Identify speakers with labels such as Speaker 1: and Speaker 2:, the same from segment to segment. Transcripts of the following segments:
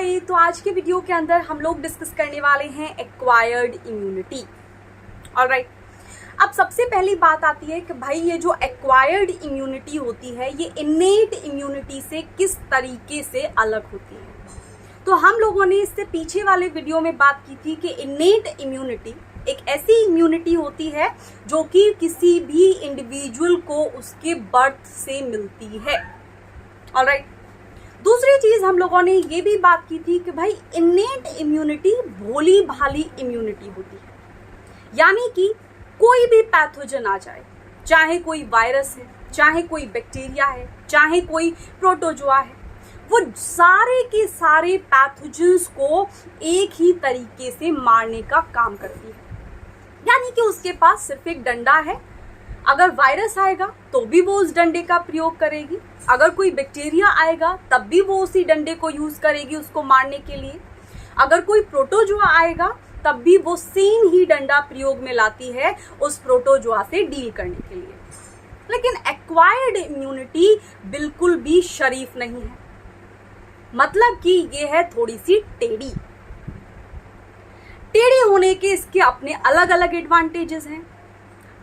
Speaker 1: हाय, तो आज के वीडियो के अंदर हम लोग डिस्कस करने वाले हैं एक्वायर्ड इम्यूनिटी। ऑलराइट, अब सबसे पहली बात आती है कि भाई ये जो एक्वायर्ड इम्यूनिटी होती है ये इनेट इम्यूनिटी से किस तरीके से अलग होती है। तो हम लोगों ने इससे पीछे वाले वीडियो में बात की थी कि इनेट इम्यूनिटी एक ऐसी इम्यूनिटी होती है जो कि किसी भी इंडिविजुअल को उसके बर्थ से मिलती है। ऑलराइट, दूसरी चीज हम लोगों ने ये भी बात की थी कि भाई इनेट इम्यूनिटी भोली भाली इम्यूनिटी होती है, यानी कि कोई भी पैथोजन आ जाए, चाहे कोई वायरस है, चाहे कोई बैक्टीरिया है, चाहे कोई प्रोटोजोआ है, वो सारे के सारे पैथोजन्स को एक ही तरीके से मारने का काम करती है। यानी कि उसके पास सिर्फ एक डंडा है, अगर वायरस आएगा तो भी वो उस डंडे का प्रयोग करेगी, अगर कोई बैक्टीरिया आएगा तब भी वो उसी डंडे को यूज करेगी उसको मारने के लिए, अगर कोई प्रोटोजोआ आएगा तब भी वो सेम ही डंडा प्रयोग में लाती है उस प्रोटोजोआ से डील करने के लिए। लेकिन एक्वायर्ड इम्यूनिटी बिल्कुल भी शरीफ नहीं है, मतलब कि ये है थोड़ी सी टेढ़ी। टेढ़ी होने के इसके अपने अलग अलग एडवांटेजेस हैं।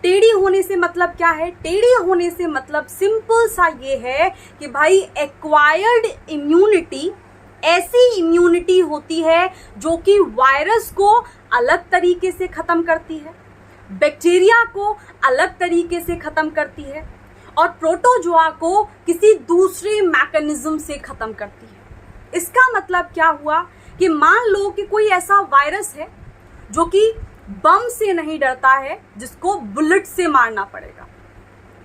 Speaker 1: टेढ़ी होने से मतलब क्या है? टेढ़ी होने से मतलब सिंपल सा ये है कि भाई एक्वायर्ड इम्यूनिटी ऐसी इम्यूनिटी होती है जो कि वायरस को अलग तरीके से खत्म करती है, बैक्टीरिया को अलग तरीके से खत्म करती है और प्रोटोजोआ को किसी दूसरे मैकेनिज्म से खत्म करती है। इसका मतलब क्या हुआ कि मान लो कि कोई ऐसा वायरस है जो कि बम से नहीं डरता है, जिसको बुलेट से मारना पड़ेगा।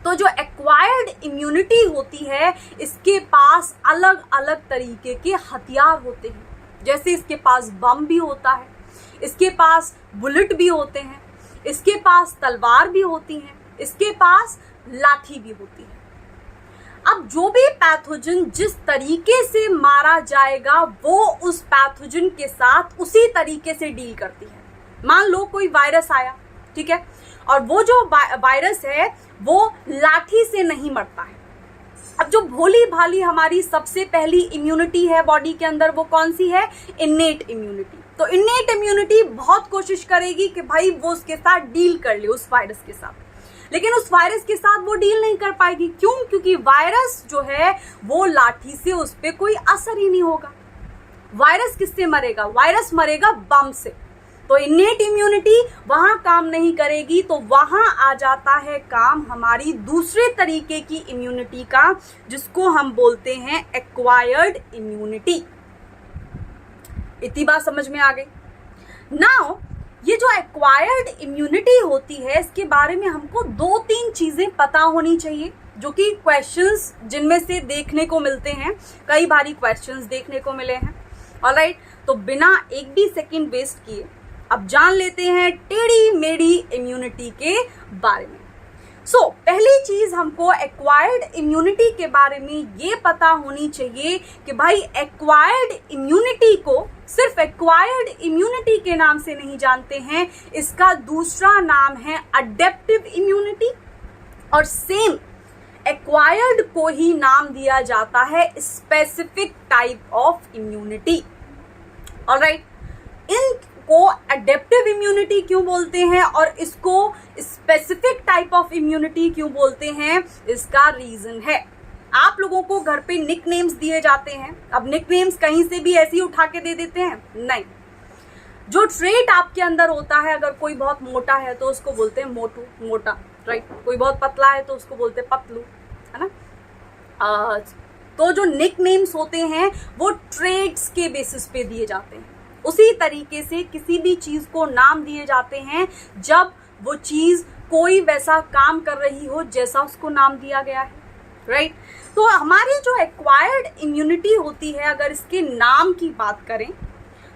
Speaker 1: तो जो एक्वायर्ड इम्यूनिटी होती है इसके पास अलग अलग तरीके के हथियार होते हैं। जैसे इसके पास बम भी होता है, इसके पास बुलेट भी होते हैं, इसके पास तलवार भी होती है, इसके पास लाठी भी होती है। अब जो भी पैथोजन जिस तरीके से मारा जाएगा वो उस पैथोजन के साथ उसी तरीके से डील करती है। मान लो कोई वायरस आया, ठीक है, और वो जो वायरस है वो लाठी से नहीं मरता है। अब जो भोली भाली हमारी सबसे पहली इम्यूनिटी है बॉडी के अंदर वो कौन सी है? Innate immunity. तो इनेट इम्यूनिटी बहुत कोशिश करेगी कि भाई वो उसके साथ डील कर ले, उस वायरस के साथ, लेकिन उस वायरस के साथ वो डील नहीं कर पाएगी। क्यों? क्योंकि वायरस जो है वो लाठी से उस पर कोई असर ही नहीं होगा। वायरस किससे मरेगा? वायरस मरेगा बम से। तो इनेट इम्यूनिटी वहां काम नहीं करेगी, तो वहां आ जाता है काम हमारी दूसरे तरीके की इम्यूनिटी का, जिसको हम बोलते हैं एक्वायर्ड इम्यूनिटी। इतनी बात समझ में आ गई? नाउ ये जो एक्वायर्ड इम्यूनिटी होती है इसके बारे में हमको 2-3 चीजें पता होनी चाहिए, जो कि क्वेश्चंस जिनमें से देखने को मिलते हैं, कई बारी क्वेश्चंस देखने को मिले हैं। ऑलराइट, तो बिना एक भी सेकंड वेस्ट किए अब जान लेते हैं टेढ़ी मेढ़ी इम्यूनिटी के बारे में। पहली चीज हमको एक्वायर्ड इम्यूनिटी के बारे में ये पता होनी चाहिए कि भाई एक्वायर्ड इम्यूनिटी को सिर्फ एक्वायर्ड इम्यूनिटी के नाम से नहीं जानते हैं, इसका दूसरा नाम है अडेप्टिव इम्यूनिटी, और सेम एक्वायर्ड को ही नाम दिया जाता है specific type of immunity. Alright, इनको अडेप्टिव इम्यूनिटी क्यों बोलते हैं और इसको स्पेसिफिक टाइप ऑफ इम्यूनिटी क्यों बोलते हैं, इसका रीजन है। आप लोगों को घर पे निक नेम्स दिए जाते हैं। अब निक नेम्स कहीं से भी ऐसे ही उठा के दे देते हैं? नहीं। जो ट्रेट आपके अंदर होता है, अगर कोई बहुत मोटा है तो उसको बोलते हैं मोटू, मोटा, राइट। कोई बहुत पतला है तो उसको बोलते हैं पतलू, है ना। तो जो निक नेम्स होते हैं वो ट्रेड्स के बेसिस पे दिए जाते हैं। उसी तरीके से किसी भी चीज को नाम दिए जाते हैं जब वो चीज कोई वैसा काम कर रही हो जैसा उसको नाम दिया गया है, राइट। तो हमारी जो एक्वायर्ड इम्यूनिटी होती है, अगर इसके नाम की बात करें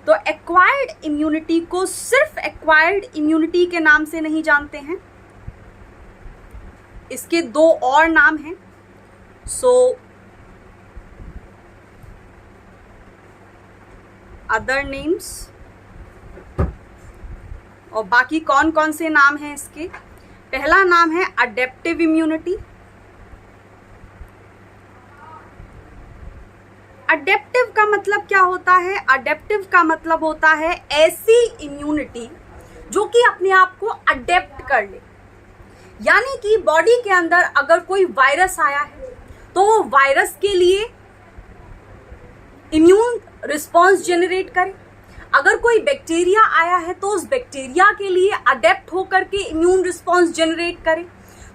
Speaker 1: तो एक्वायर्ड इम्यूनिटी को सिर्फ एक्वायर्ड इम्यूनिटी के नाम से नहीं जानते हैं, इसके 2 और नाम हैं। अदर नेम्स, और बाकी कौन कौन से नाम हैं इसके? पहला नाम है अडेप्टिव इम्यूनिटी, अडेप्टिव का मतलब क्या होता है? अडेप्टिव का मतलब होता है ऐसी इम्यूनिटी जो कि अपने आप को अडेप्ट कर ले। यानी कि बॉडी के अंदर अगर कोई वायरस आया है तो वो वायरस के लिए इम्यून रिस्पॉन्स जनरेट करे। अगर कोई बैक्टीरिया आया है तो उस बैक्टीरिया के लिए अडेप्ट होकर के इम्यून रिस्पॉन्स जनरेट करे।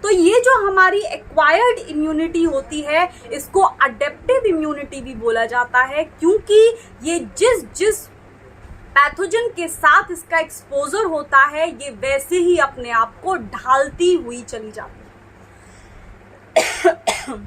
Speaker 1: तो ये जो हमारी एक्वायर्ड इम्यूनिटी होती है इसको अडेप्टिव इम्यूनिटी भी बोला जाता है, क्योंकि ये जिस पैथोजन के साथ इसका एक्सपोजर होता है ये वैसे ही अपने आप को ढालती हुई चली जाती है।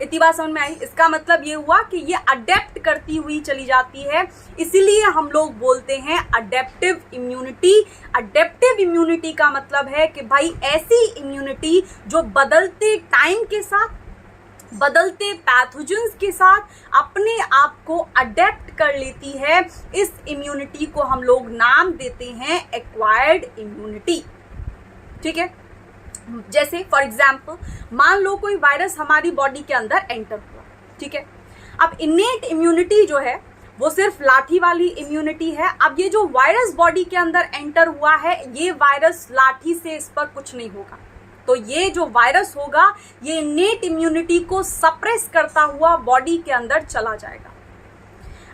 Speaker 1: इतनी बात समझ में आई? इसका मतलब ये हुआ कि ये अडेप्ट करती हुई चली जाती है, इसीलिए हम लोग बोलते हैं अडेप्टिव इम्यूनिटी। अडेप्टिव इम्यूनिटी का मतलब है कि भाई ऐसी इम्यूनिटी जो बदलते टाइम के साथ, बदलते पैथोजेंस के साथ अपने आप को अडेप्ट कर लेती है। इस इम्यूनिटी को हम लोग नाम देते हैं एक्वायर्ड इम्यूनिटी। ठीक है, जैसे फॉर एग्जाम्पल मान लो कोई वायरस हमारी बॉडी के अंदर एंटर हुआ। ठीक है, अब इनेट इम्यूनिटी जो है वो सिर्फ लाठी वाली इम्यूनिटी है। अब ये जो वायरस बॉडी के अंदर एंटर हुआ है ये वायरस लाठी से इस पर कुछ नहीं होगा, तो ये जो वायरस होगा ये इनेट इम्यूनिटी को सप्रेस करता हुआ बॉडी के अंदर चला जाएगा।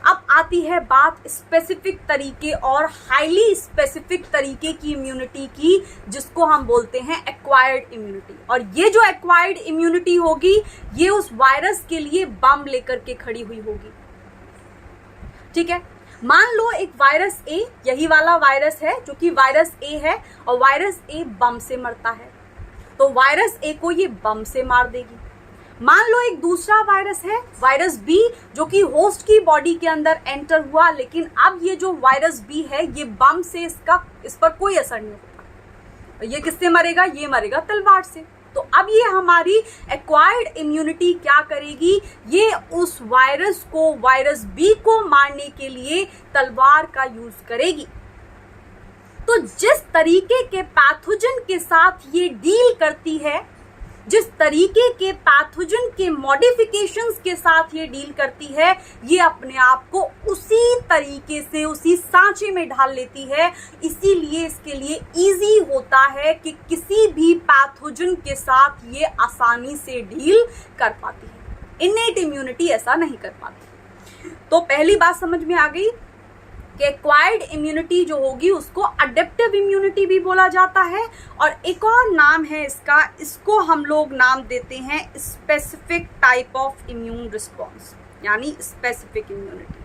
Speaker 1: अब आती है बात स्पेसिफिक तरीके और हाईली स्पेसिफिक तरीके की इम्यूनिटी की, जिसको हम बोलते हैं एक्वायर्ड इम्यूनिटी। और ये जो एक्वायर्ड इम्यूनिटी होगी ये उस वायरस के लिए बम लेकर के खड़ी हुई होगी। ठीक है, मान लो एक वायरस ए, यही वाला वायरस है जो कि वायरस ए है, और वायरस ए बम से मरता है, तो वायरस ए को ये बम से मार देगी। मान लो एक दूसरा वायरस है, वायरस बी, जो कि होस्ट की बॉडी के अंदर एंटर हुआ, लेकिन अब ये जो वायरस बी है ये बम से इस पर कोई असर नहीं होता। ये किससे मरेगा? ये मरेगा तलवार से। तो अब ये हमारी एक्वायर्ड इम्यूनिटी क्या करेगी? ये उस वायरस को, वायरस बी को मारने के लिए तलवार का यूज करेगी। तो जिस तरीके के पैथोजन के साथ ये डील करती है, जिस तरीके के पैथोजन के मॉडिफिकेशंस के साथ ये डील करती है, ये अपने आप को उसी तरीके से उसी सांचे में ढाल लेती है। इसीलिए इसके लिए इजी होता है कि किसी भी पैथोजन के साथ ये आसानी से डील कर पाती है। इनेट इम्यूनिटी ऐसा नहीं कर पाती। तो पहली बात समझ में आ गई कि एक्वायर्ड इम्यूनिटी जो होगी उसको अडेप्टिव इम्यूनिटी भी बोला जाता है। और एक और नाम है इसका, इसको हम लोग नाम देते हैं specific type of immune response, यानी स्पेसिफिक इम्यूनिटी।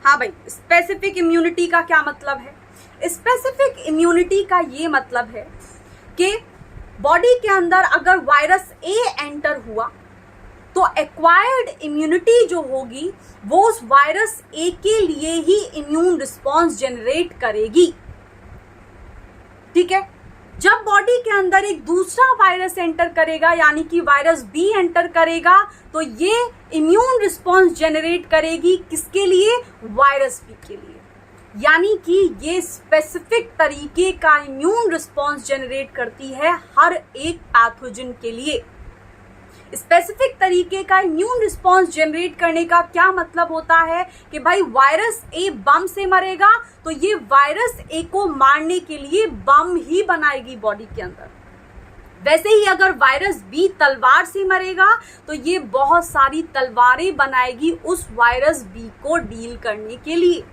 Speaker 1: हाँ भाई, स्पेसिफिक इम्यूनिटी का क्या मतलब है? स्पेसिफिक इम्यूनिटी का ये मतलब है कि बॉडी के अंदर अगर वायरस ए एंटर हुआ तो एक्वायर्ड इम्यूनिटी जो होगी वो उस वायरस ए के लिए ही इम्यून रिस्पॉन्स जनरेट करेगी। ठीक है, जब बॉडी के अंदर एक दूसरा वायरस एंटर करेगा, यानी कि वायरस बी एंटर करेगा, तो ये इम्यून रिस्पॉन्स जनरेट करेगी किसके लिए? वायरस बी के लिए। यानी कि ये स्पेसिफिक तरीके का इम्यून रिस्पॉन्स जनरेट करती है हर एक पैथोजन के लिए। स्पेसिफिक तरीके का इम्यून रिस्पॉन्स जनरेट करने का क्या मतलब होता है कि भाई वायरस ए बम से मरेगा तो ये वायरस ए को मारने के लिए बम ही बनाएगी बॉडी के अंदर। वैसे ही अगर वायरस बी तलवार से मरेगा तो ये बहुत सारी तलवारें बनाएगी उस वायरस बी को डील करने के लिए।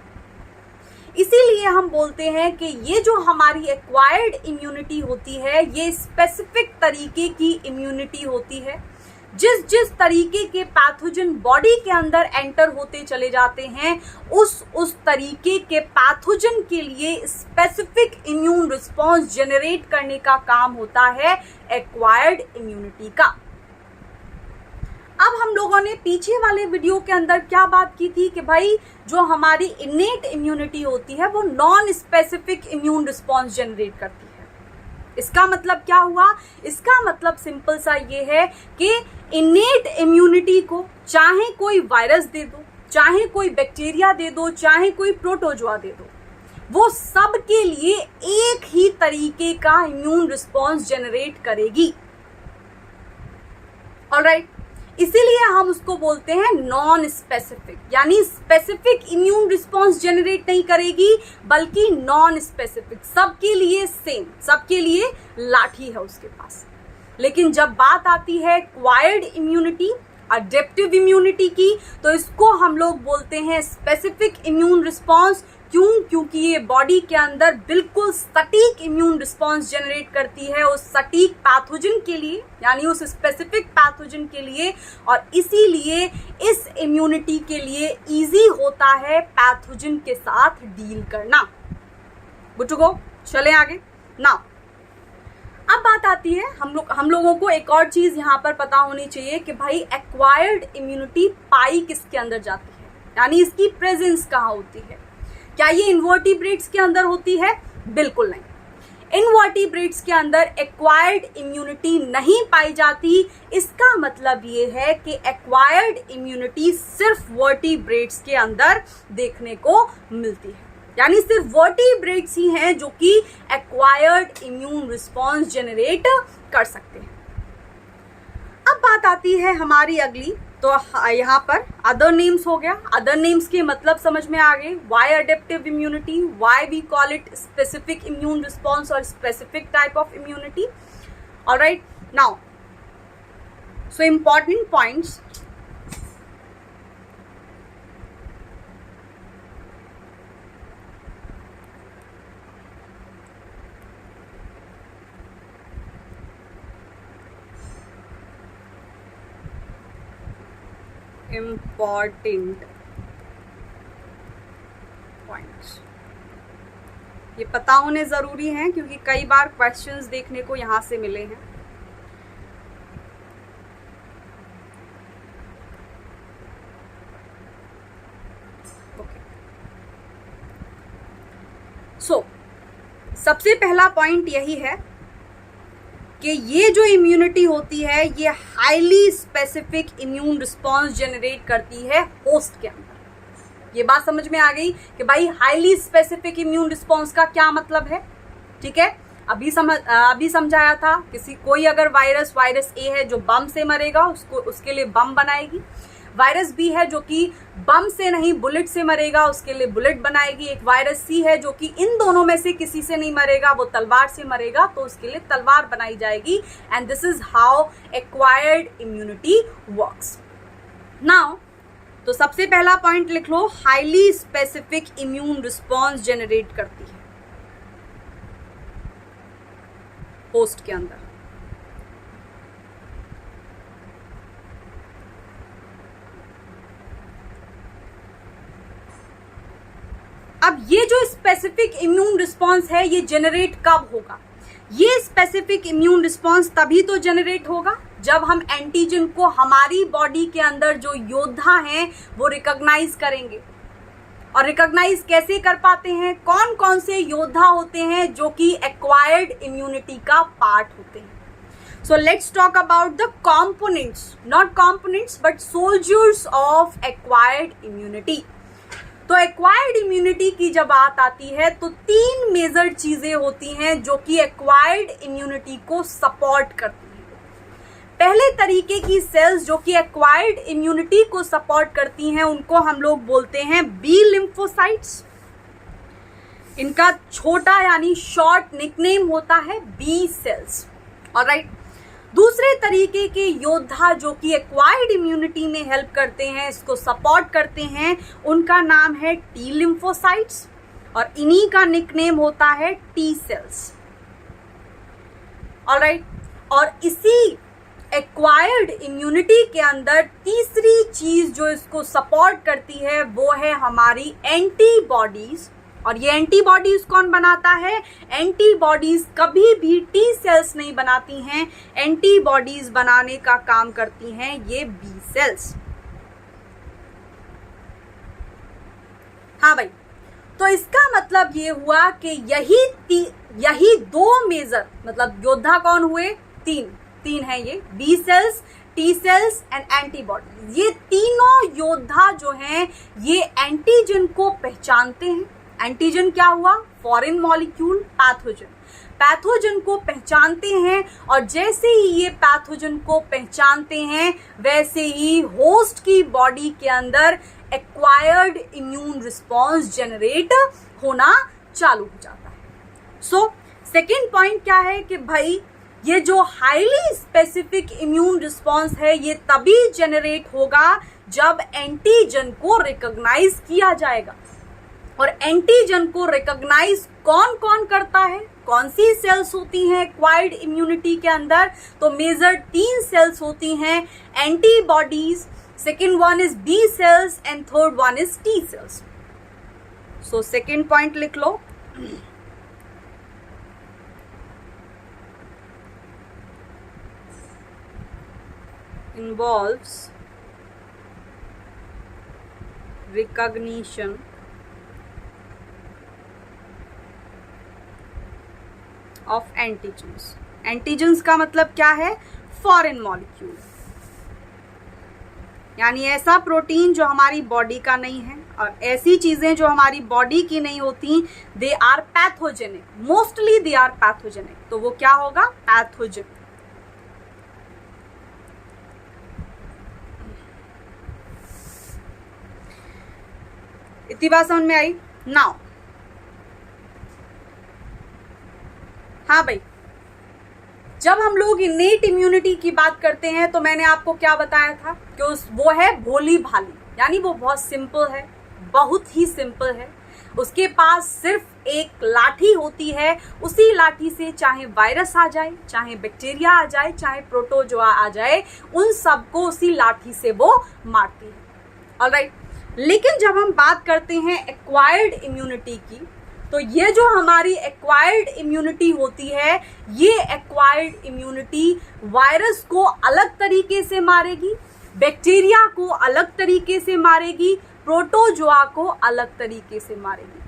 Speaker 1: इसीलिए हम बोलते हैं कि ये जो हमारी एक्वायर्ड इम्यूनिटी होती है ये स्पेसिफिक तरीके की इम्यूनिटी होती है। जिस तरीके के पैथोजन बॉडी के अंदर एंटर होते चले जाते हैं उस तरीके के पैथोजन के लिए स्पेसिफिक इम्यून रिस्पॉन्स जनरेट करने का काम होता है एक्वायर्ड इम्यूनिटी का। अब हम लोगों ने पीछे वाले वीडियो के अंदर क्या बात की थी कि भाई जो हमारी इनेट इम्यूनिटी होती है वो non specific immune response generate करती है। इसका मतलब क्या हुआ? इसका मतलब सिंपल सा ये है कि इनेट इम्यूनिटी को चाहे कोई वायरस दे दो, चाहे कोई बैक्टीरिया दे दो, चाहे कोई प्रोटोजोआ दे दो, वो सब के लिए एक ही तरीके का इम्यून रिस्पॉन्स जनरेट करेगी। ऑलराइट, इसीलिए हम उसको बोलते हैं नॉन स्पेसिफिक, यानी स्पेसिफिक इम्यून रिस्पॉन्स जनरेट नहीं करेगी बल्कि नॉन स्पेसिफिक, सबके लिए सेम, सबके लिए लाठी है उसके पास। लेकिन जब बात आती है एक्वायर्ड इम्यूनिटी, अडेप्टिव इम्यूनिटी की, तो इसको हम लोग बोलते हैं स्पेसिफिक इम्यून रिस्पॉन्स। क्यों? क्योंकि ये बॉडी के अंदर बिल्कुल सटीक इम्यून रिस्पॉन्स जनरेट करती है उस सटीक पैथोजन के लिए, यानी उस स्पेसिफिक पैथोजन के लिए, और इसीलिए इस इम्यूनिटी के लिए इजी होता है पैथोजन के साथ डील करना। बुटुको, चले आगे ना। अब बात आती है, हम लोगों को एक और चीज यहाँ पर पता होनी चाहिए कि भाई एक्वायर्ड इम्यूनिटी पाई किसके अंदर जाती है, यानी इसकी प्रेजेंस कहाँ होती है। क्या ये इन्वर्टिब्रेट्स के अंदर होती है? बिल्कुल नहीं। इन्वर्टिब्रेट्स के अंदर एक्वायर्ड इम्यूनिटी नहीं पाई जाती। इसका मतलब ये है कि एक्वायर्ड इम्यूनिटी सिर्फ वर्टिब्रेट्स के अंदर देखने को मिलती है, यानी सिर्फ वर्टिब्रेट्स ही हैं जो कि एक्वायर्ड इम्यून रिस्पॉन्स जनरेट कर सकते हैं। अब बात आती है हमारी अगली, तो यहाँ पर अदर नेम्स हो गया। अदर नेम्स के मतलब समझ में आ गए। Why adaptive immunity, why we call it specific immune response और specific type of immunity. Alright, now so important points. Important points ये पता होने जरूरी हैं क्योंकि कई बार क्वेश्चंस देखने को यहां से मिले हैं। ओके, सो सबसे पहला पॉइंट यही है कि ये जो इम्यूनिटी होती है ये highly specific immune response generate करती है होस्ट के अंदर। ये बात समझ में आ गई कि भाई हाईली स्पेसिफिक इम्यून रिस्पॉन्स का क्या मतलब है। ठीक है, अभी समझाया था, कोई अगर वायरस ए है जो बम से मरेगा, उसके लिए बम बनाएगी। वायरस बी है जो कि बम से नहीं बुलेट से मरेगा, उसके लिए बुलेट बनाएगी। एक वायरस सी है जो कि इन दोनों में से किसी से नहीं मरेगा, वो तलवार से मरेगा, तो उसके लिए तलवार बनाई जाएगी। And this is how acquired immunity works. Now तो सबसे पहला पॉइंट लिख लो, highly specific immune response generate करती है होस्ट के अंदर। अब ये जो स्पेसिफिक इम्यून रिस्पॉन्स है ये जनरेट कब होगा? ये स्पेसिफिक इम्यून रिस्पॉन्स तभी तो जनरेट होगा जब हम एंटीजन को हमारी बॉडी के अंदर जो योद्धा हैं वो रिकॉग्नाइज करेंगे। और रिकॉग्नाइज कैसे कर पाते हैं? कौन कौन से योद्धा होते हैं जो कि एक्वायर्ड इम्यूनिटी का पार्ट होते हैं? So let's talk about the components, not components but soldiers of acquired immunity. तो एक्वायर्ड इम्यूनिटी की जब बात आती है तो तीन मेजर चीजें होती हैं जो कि एक्वायर्ड इम्यूनिटी को सपोर्ट करती हैं। पहले तरीके की सेल्स जो कि एक्वायर्ड इम्यूनिटी को सपोर्ट करती हैं उनको हम लोग बोलते हैं बी लिम्फोसाइट्स। इनका छोटा यानी शॉर्ट निकनेम होता है बी सेल्स। ऑलराइट, दूसरे तरीके के योद्धा जो कि एक्वायर्ड इम्यूनिटी में हेल्प करते हैं, इसको सपोर्ट करते हैं, उनका नाम है टी लिम्फोसाइट्स और इन्हीं का निकनेम होता है टी सेल्स। ऑलराइट, और इसी एक्वायर्ड इम्यूनिटी के अंदर तीसरी चीज जो इसको सपोर्ट करती है वो है हमारी एंटीबॉडीज। और ये एंटीबॉडीज कौन बनाता है? एंटीबॉडीज कभी भी टी सेल्स नहीं बनाती हैं, एंटीबॉडीज बनाने का काम करती हैं ये बी सेल्स। हाँ भाई, तो इसका मतलब ये हुआ कि यही दो मेजर मतलब योद्धा कौन हुए? तीन है ये, B cells, T cells and antibodies. ये तीनों योद्धा जो हैं ये एंटीजन को पहचानते हैं एंटीजन क्या हुआ? Foreign molecule, pathogen. पैथोजन को पहचानते हैं और जैसे ही ये पैथोजन को पहचानते हैं वैसे ही होस्ट की बॉडी के अंदर एक्वायर्ड इम्यून रिस्पॉन्स जनरेट होना चालू हो जाता है। सो सेकेंड पॉइंट क्या है कि भाई ये जो हाईली स्पेसिफिक इम्यून रिस्पॉन्स है ये तभी जनरेट होगा जब एंटीजन को रिकॉग्नाइज किया जाएगा। और एंटीजन को रिकॉग्नाइज कौन कौन करता है? कौन सी सेल्स होती हैं एक्वायर्ड इम्यूनिटी के अंदर? तो मेजर 3 सेल्स होती हैं antibodies, second one is B cells and third one is T cells. So second point लिख लो, involves recognition of antigens। Antigens का मतलब क्या है? फॉरेन मॉलिक्यूल, यानी ऐसा प्रोटीन जो हमारी बॉडी का नहीं है और ऐसी चीजें जो हमारी बॉडी की नहीं होती, they are pathogenic, mostly they are pathogenic. तो वो क्या होगा? पैथोजन। इतनी बात समझ में आई? नाउ हाँ भाई, जब हम लोग इनेट इम्यूनिटी की बात करते हैं तो मैंने आपको क्या बताया था कि वो है भोली भाली, यानी वो बहुत सिंपल है, बहुत ही सिंपल है। उसके पास सिर्फ एक लाठी होती है, उसी लाठी से चाहे वायरस आ जाए, चाहे बैक्टीरिया आ जाए, चाहे प्रोटोजोआ आ जाए, उन सबको उसी लाठी से वो मारती है। ऑलराइट, लेकिन जब हम बात करते हैं एक्वायर्ड इम्यूनिटी की, तो ये जो हमारी एक्वायर्ड इम्यूनिटी होती है, ये एक्वायर्ड इम्यूनिटी वायरस को अलग तरीके से मारेगी, बैक्टीरिया को अलग तरीके से मारेगी, प्रोटोजोआ को अलग तरीके से मारेगी।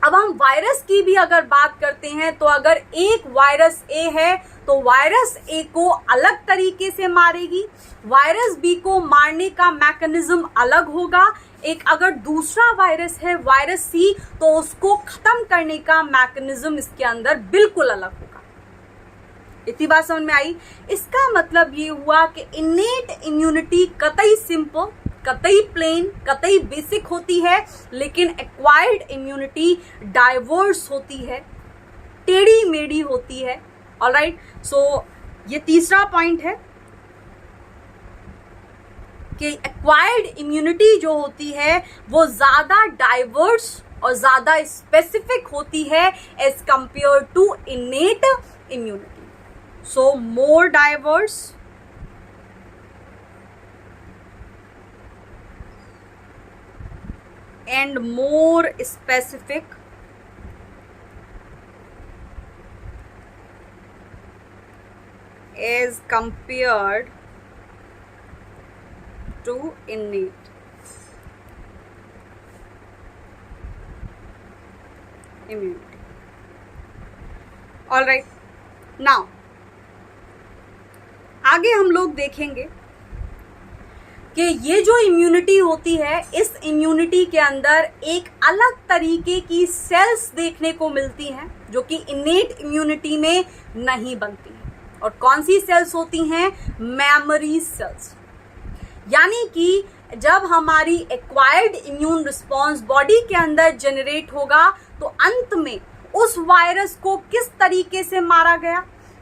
Speaker 1: अब हम वायरस की भी अगर बात करते हैं तो अगर एक वायरस ए है तो वायरस ए को अलग तरीके से मारेगी, वायरस बी को मारने का मैकेनिज्म अलग होगा। एक अगर दूसरा वायरस है वायरस सी, तो उसको खत्म करने का मैकेनिज्म इसके अंदर बिल्कुल अलग होगा। इतनी बात समझ में आई? इसका मतलब ये हुआ कि इनेट इम्यूनिटी कतई सिंपल, कतई प्लेन, कतई बेसिक होती है, लेकिन एक्वायर्ड इम्यूनिटी डाइवर्स होती है, टेढ़ी मेढ़ी होती है। ऑलराइट, सो ये तीसरा पॉइंट है कि एक्वायर्ड इम्यूनिटी जो होती है वो ज्यादा डाइवर्स और ज्यादा स्पेसिफिक होती है as compare to innate immunity. So more diverse and more specific as compared to innate immunity। all right, now आगे हम लोग देखेंगे कि ये जो इम्यूनिटी होती है, इस इम्यूनिटी के अंदर एक अलग तरीके की सेल्स देखने को मिलती हैं जो कि इनेट इम्यूनिटी में नहीं बनती हैं। और कौन सी सेल्स होती हैं? Memory cells. यानी कि जब हमारी एक्वायर्ड इम्यून रिस्पॉन्स बॉडी के अंदर जनरेट होगा तो अंत में उस वायरस को किस तरीके से मारा गया,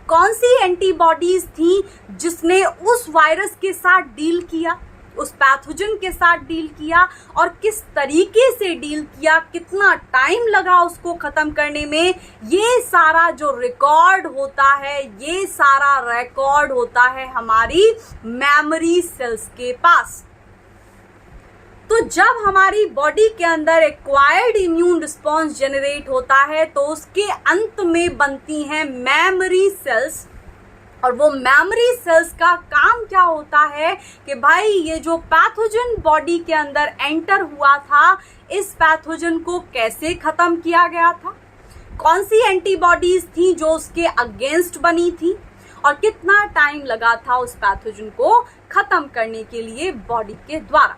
Speaker 1: कौन सी एंटीबॉडीज थी जिसने उस वायरस के साथ डील किया, उस पैथोजन के साथ डील किया, और किस तरीके से डील किया, कितना टाइम लगा उसको खत्म करने में, ये सारा जो रिकॉर्ड होता है, ये सारा रिकॉर्ड होता है हमारी मेमोरी सेल्स के पास। तो जब हमारी बॉडी के अंदर एक्वायर्ड इम्यून रिस्पॉन्स जनरेट होता है तो उसके अंत में बनती हैं मेमोरी सेल्स। और वो मेमोरी सेल्स का काम क्या होता है कि भाई ये जो पैथोजन बॉडी के अंदर एंटर हुआ था, इस पैथोजन को कैसे खत्म किया गया था, कौन सी एंटीबॉडीज थी जो उसके अगेंस्ट बनी थी, और कितना टाइम लगा था उस पैथोजन को खत्म करने के लिए बॉडी के द्वारा।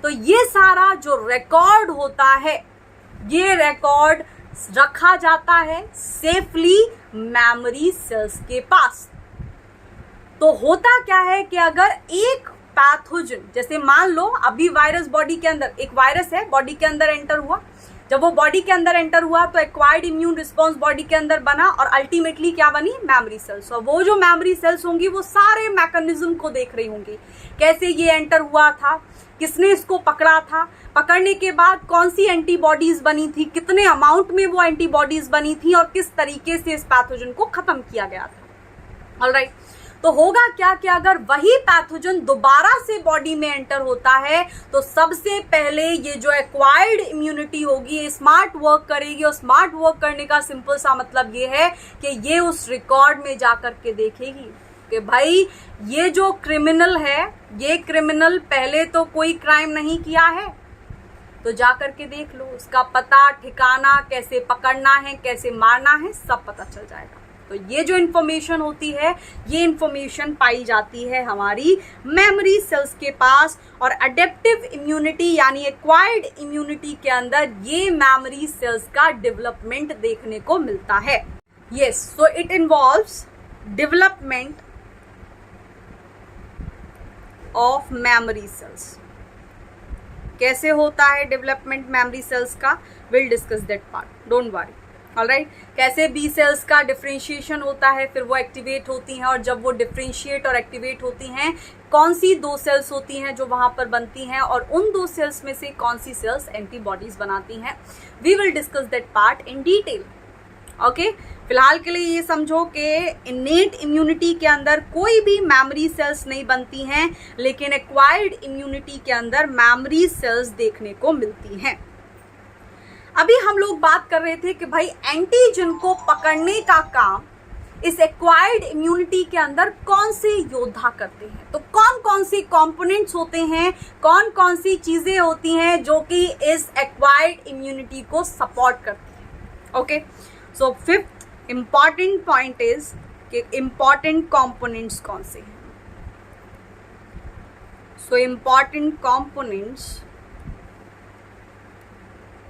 Speaker 1: तो ये सारा जो रिकॉर्ड होता है ये रिकॉर्ड रखा जाता है सेफली मेमोरी सेल्स के पास। तो होता क्या है कि अगर एक पैथोजन, जैसे मान लो अभी वायरस बॉडी के अंदर, एक वायरस है बॉडी के अंदर एंटर हुआ, जब वो बॉडी के अंदर एंटर हुआ तो एक्वायर्ड इम्यून रिस्पॉन्स बॉडी के अंदर बना और अल्टीमेटली क्या बनी, मेमोरी सेल्स। और वो जो मेमोरी सेल्स होंगी वो सारे मैकेनिज्म को देख रही होंगी, कैसे ये एंटर हुआ था, किसने इसको पकड़ा था, पकड़ने के बाद कौन सी एंटीबॉडीज बनी थी, कितने अमाउंट में वो एंटीबॉडीज बनी थी और किस तरीके से इस पैथोजन को खत्म किया गया था। ऑलराइट, तो होगा क्या कि अगर वही पैथोजन दोबारा से बॉडी में एंटर होता है तो सबसे पहले ये जो एक्वायर्ड इम्यूनिटी होगी स्मार्ट वर्क करेगी। और स्मार्ट वर्क करने का सिंपल सा मतलब ये है कि ये उस रिकॉर्ड में जाकर के देखेगी कि भाई ये जो क्रिमिनल है, ये क्रिमिनल पहले तो कोई क्राइम नहीं किया है, तो जाकर के देख लो, उसका पता ठिकाना, कैसे पकड़ना है, कैसे मारना है, सब पता चल जाएगा। तो ये जो इंफॉर्मेशन होती है, ये इंफॉर्मेशन पाई जाती है हमारी मेमोरी सेल्स के पास। और अडेप्टिव इम्यूनिटी यानी एक्वायर्ड इम्यूनिटी के अंदर ये मेमोरी सेल्स का डेवलपमेंट देखने को मिलता है। Yes, so it involves development of memory cells. कैसे होता है डेवलपमेंट मेमोरी सेल्स का, will discuss that part, don't worry. Alright, कैसे बी सेल्स का डिफरेंशिएशन होता है, फिर वो एक्टिवेट होती हैं, और जब वो डिफरेंशिएट और एक्टिवेट होती हैं कौन सी दो सेल्स होती हैं जो वहां पर बनती हैं, और उन दो सेल्स में से कौन सी सेल्स एंटीबॉडीज बनाती हैं, we will discuss that part in detail. Okay, फिलहाल के लिए ये समझो कि इनेट इम्यूनिटी के अंदर कोई भी मेमोरी सेल्स नहीं बनती हैं, लेकिन एक्वायर्ड इम्यूनिटी के अंदर मेमोरी सेल्स देखने को मिलती हैं। अभी हम लोग बात कर रहे थे कि भाई एंटीजन को पकड़ने का काम इस एक्वायर्ड इम्यूनिटी के अंदर कौन से योद्धा करते हैं। तो कौन कौन सी कंपोनेंट्स होते हैं, कौन कौन सी चीजें होती हैं जो कि इस एक्वायर्ड इम्यूनिटी को सपोर्ट करती हैं। Okay, so fifth important point is कि इंपॉर्टेंट कंपोनेंट्स कौन से हैं। So important components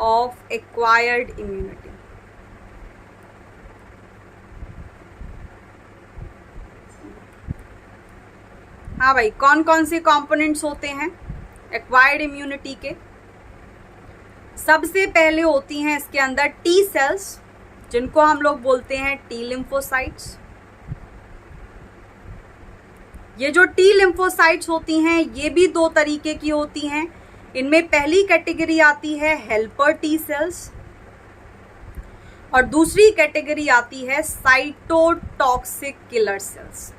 Speaker 1: of acquired immunity। हाँ भाई, कौन कौन से कंपोनेंट्स होते हैं एक्वायर्ड इम्यूनिटी के। सबसे पहले होती हैं इसके अंदर टी सेल्स, जिनको हम लोग बोलते हैं टी लिम्फोसाइट्स। ये जो टी लिम्फोसाइट्स होती हैं ये भी दो तरीके की होती हैं। इनमें पहली कैटेगरी आती है हेल्पर टी सेल्स और दूसरी कैटेगरी आती है साइटोटॉक्सिक किलर सेल्स।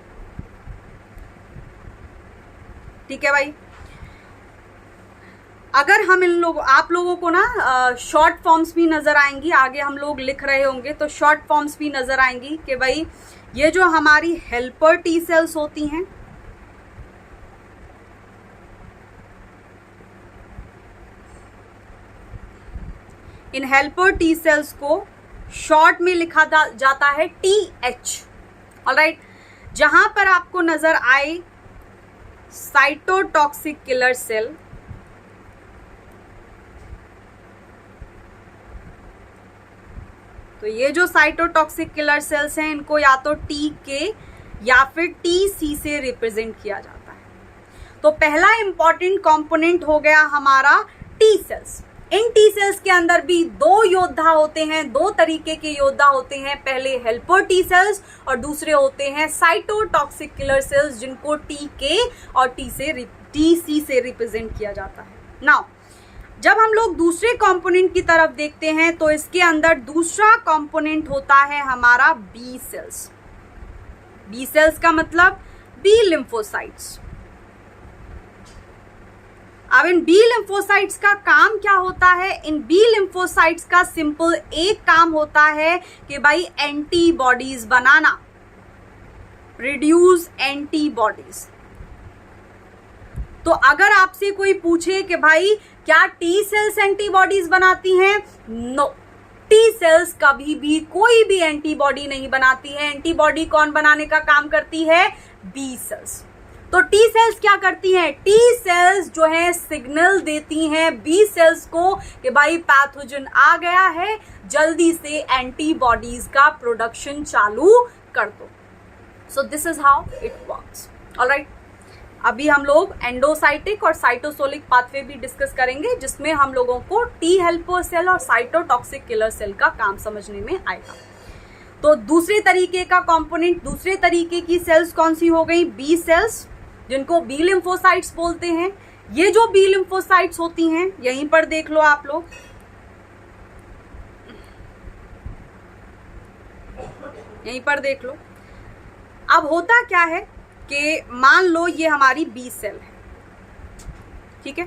Speaker 1: ठीक है भाई, अगर हम आप लोगों को ना शॉर्ट फॉर्म्स भी नजर आएंगी, आगे हम लोग लिख रहे होंगे तो शॉर्ट फॉर्म्स भी नजर आएंगी कि भाई ये जो हमारी हेल्पर टी सेल्स होती हैं, इन हेल्पर टी सेल्स को शॉर्ट में लिखा जाता है TH। ऑलराइट, जहां पर आपको नजर आए साइटोटॉक्सिक किलर सेल, तो ये जो साइटोटॉक्सिक किलर सेल्स हैं इनको या तो TK या फिर TC से रिप्रेजेंट किया जाता है। तो पहला इंपॉर्टेंट कंपोनेंट हो गया हमारा टी सेल्स। इन टी सेल्स के अंदर भी दो योद्धा होते हैं, दो तरीके के योद्धा होते हैं। पहले हेल्पर टी सेल्स और दूसरे होते हैं साइटोटॉक्सिक किलर सेल्स, जिनको TK और TC से रिप्रेजेंट किया जाता है। नाउ जब हम लोग दूसरे कंपोनेंट की तरफ देखते हैं तो इसके अंदर दूसरा कंपोनेंट होता है हमारा बी सेल्स। बी सेल्स का मतलब बी लिम्फोसाइट्स। अब इन बी लिम्फोसाइट्स का काम क्या होता है? इन बी लिम्फोसाइट्स का सिंपल एक काम होता है कि भाई एंटीबॉडीज बनाना, प्रोड्यूस एंटीबॉडीज। तो अगर आपसे कोई पूछे कि भाई क्या टी सेल्स एंटीबॉडीज बनाती हैं? नो, टी सेल्स कभी भी कोई भी एंटीबॉडी नहीं बनाती है। एंटीबॉडी कौन बनाने का काम करती है? B cells. तो टी सेल्स क्या करती हैं, टी सेल्स जो है सिग्नल देती हैं बी सेल्स को कि भाई पैथोजन आ गया है, जल्दी से एंटीबॉडीज का प्रोडक्शन चालू कर दो। सो this is how it works. Alright, अभी हम लोग एंडोसाइटिक और साइटोसोलिक पाथवे भी डिस्कस करेंगे, जिसमें हम लोगों को टी हेल्पर सेल और साइटोटॉक्सिक किलर सेल का काम समझने में आएगा। तो दूसरे तरीके का कंपोनेंट, दूसरे तरीके की सेल्स कौन सी हो गई, बी सेल्स, जिनको बी लिम्फोसाइट्स बोलते हैं। ये जो बी लिम्फोसाइट्स होती हैं, यहीं पर देख लो आप लोग, यहीं पर देख लो। अब होता क्या है कि मान लो ये हमारी बी सेल है, ठीक है।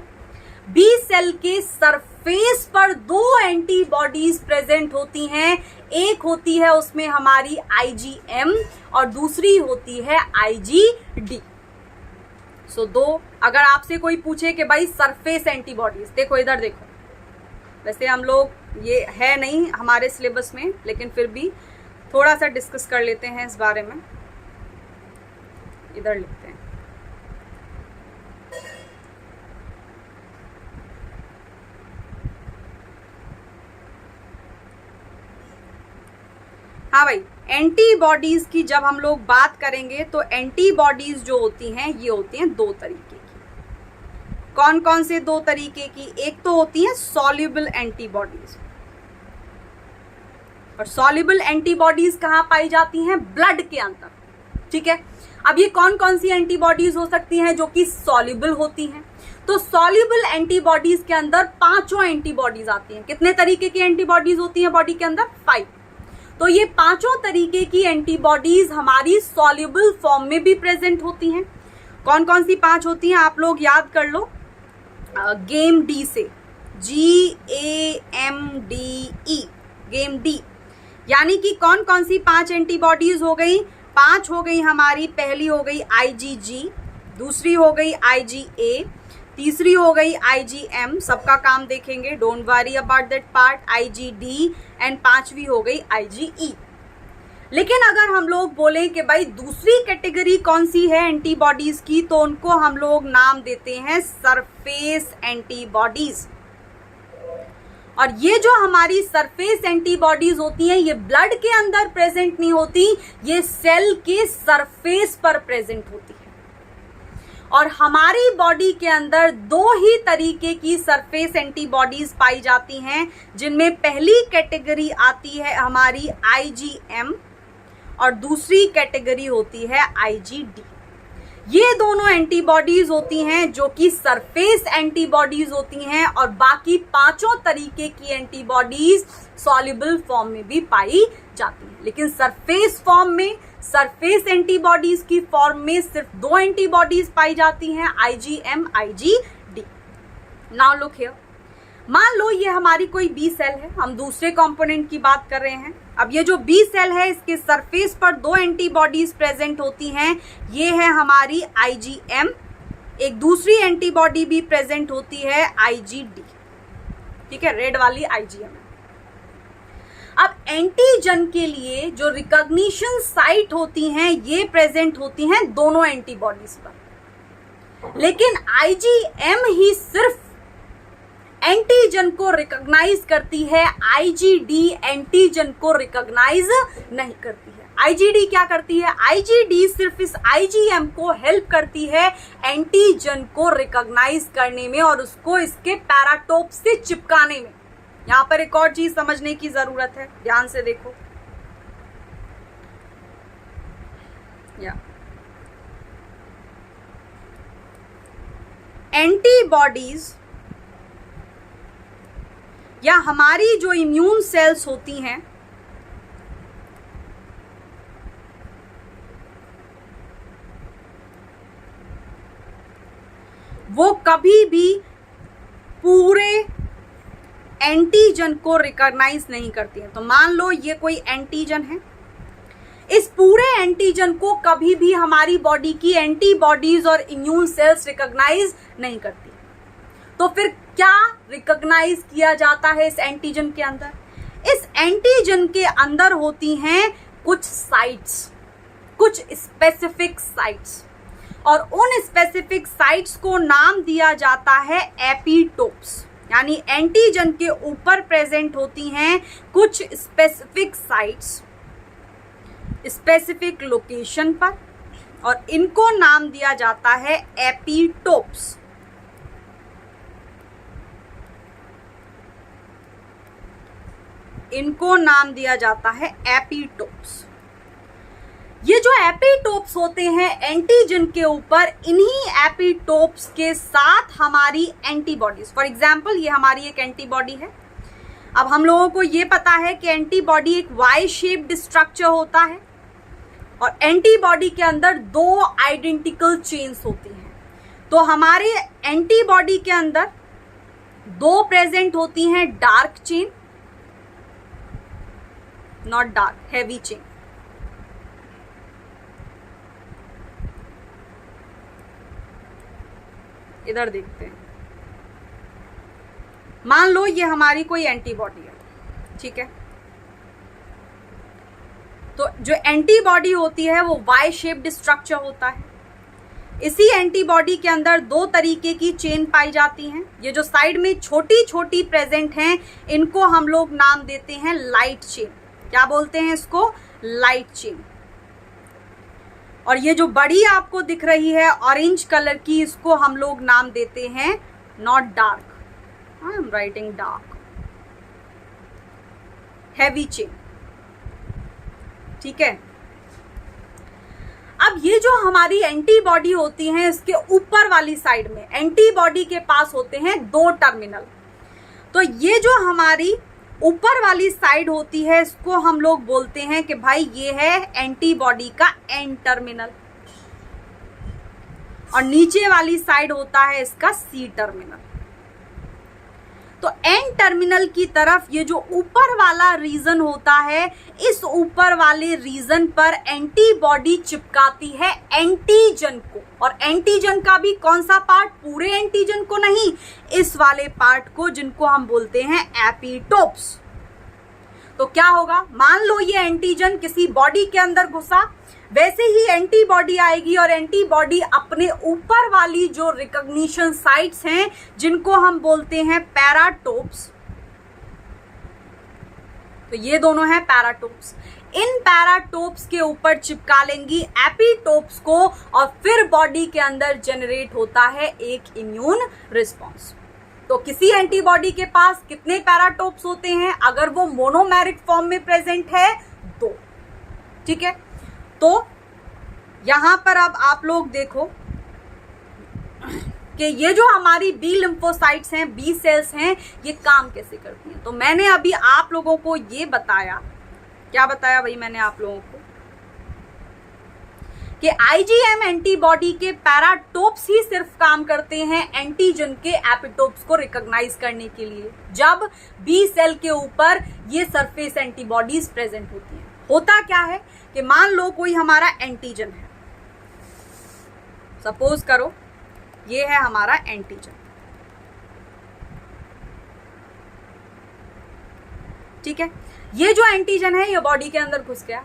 Speaker 1: बी सेल के सरफेस पर दो एंटीबॉडीज प्रेजेंट होती हैं, एक होती है उसमें हमारी आईजीएम और दूसरी होती है आईजीडी। सो दो, अगर आपसे कोई पूछे कि भाई सरफेस एंटीबॉडीज, देखो इधर देखो, वैसे हम लोग ये है नहीं हमारे सिलेबस में, लेकिन फिर भी थोड़ा सा डिस्कस कर लेते हैं इस बारे में। इधर लिखते हैं, हाँ भाई, एंटीबॉडीज की जब हम लोग बात करेंगे तो एंटीबॉडीज जो होती हैं ये होती हैं दो तरीके की। कौन कौन से दो तरीके की, एक तो होती है सॉल्युबल एंटीबॉडीज, और सॉल्युबल एंटीबॉडीज कहाँ पाई जाती हैं, ब्लड के अंदर, ठीक है। अब ये कौन कौन सी एंटीबॉडीज हो सकती हैं जो कि सॉल्युबल होती हैं, तो सॉल्युबल एंटीबॉडीज के अंदर पांचों एंटीबॉडीज आती हैं। कितने तरीके की एंटीबॉडीज होती हैं बॉडी के अंदर, 5। तो ये पांचों तरीके की एंटीबॉडीज हमारी सॉल्युबल फॉर्म में भी प्रेजेंट होती हैं। कौन कौन सी 5 होती हैं आप लोग याद कर लो, गेम डी से, GAMDE, गेम डी, यानी कि कौन कौन सी 5 एंटीबॉडीज हो गई, 5 हो गई हमारी। पहली हो गई IgG, दूसरी हो गई IgA, तीसरी हो गई IgM, सबका काम देखेंगे, don't worry about that part, IgD, and 5वीं हो गई IgE। लेकिन अगर हम लोग बोलें कि भाई दूसरी कैटेगरी कौन सी है एंटीबॉडीज की, तो उनको हम लोग नाम देते हैं सरफेस एंटीबॉडीज। और ये जो हमारी सरफेस एंटीबॉडीज होती हैं, ये ब्लड के अंदर प्रेजेंट नहीं होती, ये सेल के सरफेस पर प्रेजेंट होती है। और हमारी बॉडी के अंदर दो ही तरीके की सरफेस एंटीबॉडीज पाई जाती हैं, जिनमें पहली कैटेगरी आती है हमारी IgM और दूसरी कैटेगरी होती है IgD। ये दोनों एंटीबॉडीज होती हैं जो कि सरफेस एंटीबॉडीज होती हैं, और बाकी पांचों तरीके की एंटीबॉडीज सॉल्युबल फॉर्म में भी पाई जाती हैं। लेकिन सरफेस फॉर्म में, सरफेस एंटीबॉडीज की फॉर्म में सिर्फ दो एंटीबॉडीज पाई जाती हैं, IgM, IgD। Now look here, मान लो ये हमारी कोई बी सेल है, हम दूसरे कंपोनेंट की बात कर रहे हैं। अब ये जो बी सेल है, इसके सरफेस पर दो एंटीबॉडीज प्रेजेंट होती हैं, ये है हमारी IgM, एक दूसरी एंटीबॉडी भी प्रेजेंट होती है IgD, ठीक है, रेड वाली IgM। अब एंटीजन के लिए जो रिकॉग्निशन साइट होती हैं, ये प्रेजेंट होती हैं दोनों एंटीबॉडीज पर, लेकिन IgM ही सिर्फ एंटीजन को रिकॉग्नाइज करती है, IgD एंटीजन को रिकॉग्नाइज नहीं करती है। IgD क्या करती है, IgD सिर्फ इस IgM को हेल्प करती है एंटीजन को रिकॉग्नाइज करने में और उसको इसके पैराटोप से चिपकाने में। यहां पर एक और चीज समझने की जरूरत है, ध्यान से देखो, एंटीबॉडीज या हमारी जो इम्यून सेल्स होती हैं, वो कभी भी पूरे एंटीजन को रिकॉग्नाइज नहीं करती हैं। तो मान लो ये कोई एंटीजन है, इस पूरे एंटीजन को कभी भी हमारी बॉडी की एंटीबॉडीज और इम्यून सेल्स रिकॉग्नाइज नहीं करती। तो फिर क्या रिकॉग्नाइज किया जाता है इस एंटीजन के अंदर, इस एंटीजन के अंदर होती हैं कुछ साइट्स, कुछ स्पेसिफिक साइट्स, और उन स्पेसिफिक साइट्स को नाम दिया जाता है एपिटोप्स। यानी एंटीजन के ऊपर प्रेजेंट होती हैं कुछ स्पेसिफिक साइट्स स्पेसिफिक लोकेशन पर, और इनको नाम दिया जाता है एपिटोप्स। इनको नाम दिया जाता है एपिटोप्स। ये जो एपिटोप्स होते हैं एंटीजन के ऊपर, इन्हीं एपिटोप्स के साथ हमारी एंटीबॉडीज, फॉर एग्जाम्पल ये हमारी एक एंटीबॉडी है। अब हम लोगों को ये पता है कि एंटीबॉडी एक वाई शेप्ड स्ट्रक्चर होता है और एंटीबॉडी के अंदर 2 आइडेंटिकल चेन्स होती हैं। तो हमारे एंटीबॉडी के अंदर 2 प्रेजेंट होती हैं dark chain, not dark, heavy chain. इधर देखते हैं, मान लो ये हमारी कोई एंटीबॉडी है, ठीक है। तो जो एंटीबॉडी होती है वो वाई शेप्ड स्ट्रक्चर होता है। इसी एंटीबॉडी के अंदर 2 तरीके की चेन पाई जाती हैं। ये जो साइड में छोटी छोटी प्रेजेंट हैं, इनको हम लोग नाम देते हैं लाइट चेन। क्या बोलते हैं इसको? Light chain. और ये जो बड़ी आपको दिख रही है ऑरेंज कलर की, इसको हम लोग नाम देते हैं not dark, I am writing dark, heavy chain, ठीक है। अब ये जो हमारी एंटीबॉडी होती है, इसके ऊपर वाली साइड में एंटीबॉडी के पास होते हैं 2 टर्मिनल। तो ये जो हमारी ऊपर वाली साइड होती है, इसको हम लोग बोलते हैं कि भाई ये है एंटीबॉडी का एन टर्मिनल, और नीचे वाली साइड होता है इसका सी टर्मिनल। तो एन टर्मिनल की तरफ ये जो ऊपर वाला रीजन होता है, इस ऊपर वाले रीजन पर एंटीबॉडी चिपकाती है एंटीजन को। और एंटीजन का भी कौन सा पार्ट? पूरे एंटीजन को नहीं, इस वाले पार्ट को, जिनको हम बोलते हैं एपिटोप्स। तो क्या होगा, मान लो ये एंटीजन किसी बॉडी के अंदर घुसा, वैसे ही एंटीबॉडी आएगी और एंटीबॉडी अपने ऊपर वाली जो रिकॉग्निशन साइट्स हैं, जिनको हम बोलते हैं पैराटोप्स, तो ये दोनों हैं पैराटोप्स, इन पैराटोप्स के ऊपर चिपका लेंगी एपिटोप्स को, और फिर बॉडी के अंदर जनरेट होता है एक इम्यून रिस्पॉन्स। तो किसी एंटीबॉडी के पास कितने पैराटोप्स होते हैं? अगर वो मोनोमेरिक फॉर्म में प्रेजेंट है 2, ठीक है। तो यहां पर अब आप लोग देखो कि ये जो हमारी बी लिम्फोसाइट्स हैं, बी सेल्स हैं, ये काम कैसे करती हैं। तो मैंने अभी आप लोगों को ये बताया, क्या बताया भाई मैंने आप लोगों को, कि आईजीएम एंटीबॉडी के पैराटोप्स ही सिर्फ काम करते हैं एंटीजन के एपिटोप्स को रिकॉग्नाइज करने के लिए, जब बी सेल के ऊपर ये सरफेस एंटीबॉडीज प्रेजेंट होती हैं। होता क्या है कि मान लो कोई हमारा एंटीजन है, सपोज करो ये है हमारा एंटीजन, ठीक है। ये जो एंटीजन है ये बॉडी के अंदर घुस गया।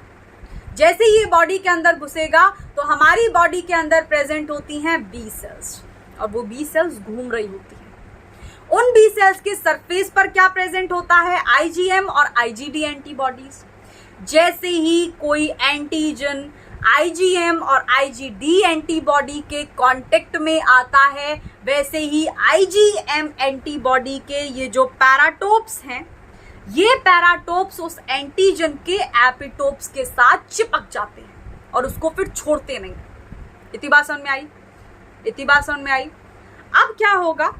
Speaker 1: जैसे ही ये बॉडी के अंदर घुसेगा तो हमारी बॉडी के अंदर प्रेजेंट होती हैं बी सेल्स, और वो बी सेल्स घूम रही होती हैं। उन बी सेल्स के सरफेस पर क्या प्रेजेंट होता है? आईजीएम और आईजीडी एंटीबॉडीज। जैसे ही कोई एंटीजन आईजीएम और आईजीडी एंटीबॉडी के कांटेक्ट में आता है, वैसे ही आईजीएम एंटीबॉडी के ये जो पैराटोप्स हैं, ये पैराटोप्स उस एंटीजन के एपिटोप्स के साथ चिपक जाते हैं और उसको फिर छोड़ते नहीं। इतनी बात समझ में आई? इतनी बात समझ में आई? अब क्या होगा,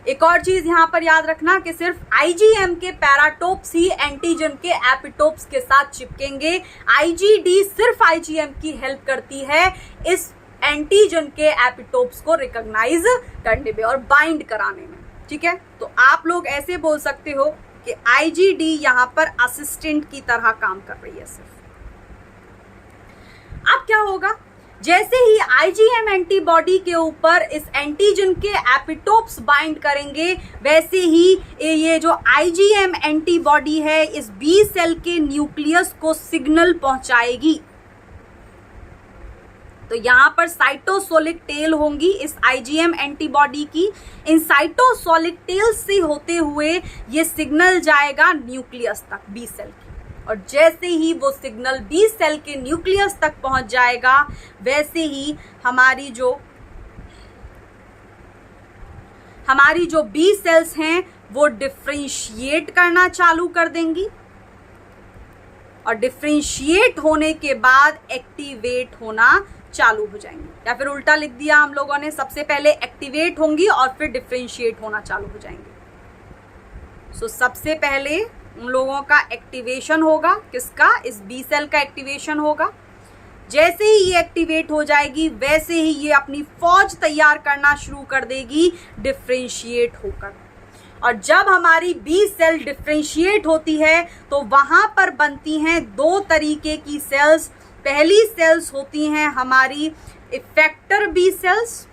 Speaker 1: एक और चीज यहां पर याद रखना कि सिर्फ आईजीएम के पैराटोप्स ही एंटीजन के एपिटोप्स के साथ चिपकेंगे। आईजीडी सिर्फ आईजीएम की हेल्प करती है इस एंटीजन के एपिटोप्स को रिकॉग्नाइज करने में और बाइंड कराने में, ठीक है। तो आप लोग ऐसे बोल सकते हो कि आईजीडी यहां पर असिस्टेंट की तरह काम कर रही है सिर्फ। अब क्या होगा, जैसे ही आईजीएम एंटीबॉडी के ऊपर इस एंटीजन के एपिटोप्स बाइंड करेंगे, वैसे ही ये जो आईजीएम एंटीबॉडी है इस बी सेल के न्यूक्लियस को सिग्नल पहुंचाएगी। तो यहाँ पर साइटोसोलिक टेल होंगी इस IgM एंटीबॉडी की। इन साइटोसोलिक टेल से होते हुए ये सिग्नल जाएगा न्यूक्लियस तक बी सेल की, और जैसे ही वो सिग्नल बी सेल के न्यूक्लियस तक पहुंच जाएगा वैसे ही हमारी जो बी सेल्स हैं वो डिफरेंशिएट करना चालू कर देंगी, और डिफरेंशिएट होने के बाद एक्टिवेट होना चालू हो जाएंगी। या फिर उल्टा लिख दिया हम लोगों ने, सबसे पहले एक्टिवेट होंगी और फिर डिफरेंशिएट होना चालू हो जाएंगे। सबसे पहले उन लोगों का एक्टिवेशन होगा, किसका? इस बी सेल का एक्टिवेशन होगा। जैसे ही ये एक्टिवेट हो जाएगी वैसे ही ये अपनी फौज तैयार करना शुरू कर देगी डिफरेंशिएट होकर। और जब हमारी बी सेल डिफरेंशिएट होती है तो वहां पर बनती हैं दो तरीके की सेल्स। पहली सेल्स होती हैं हमारी इफेक्टर बी सेल्स,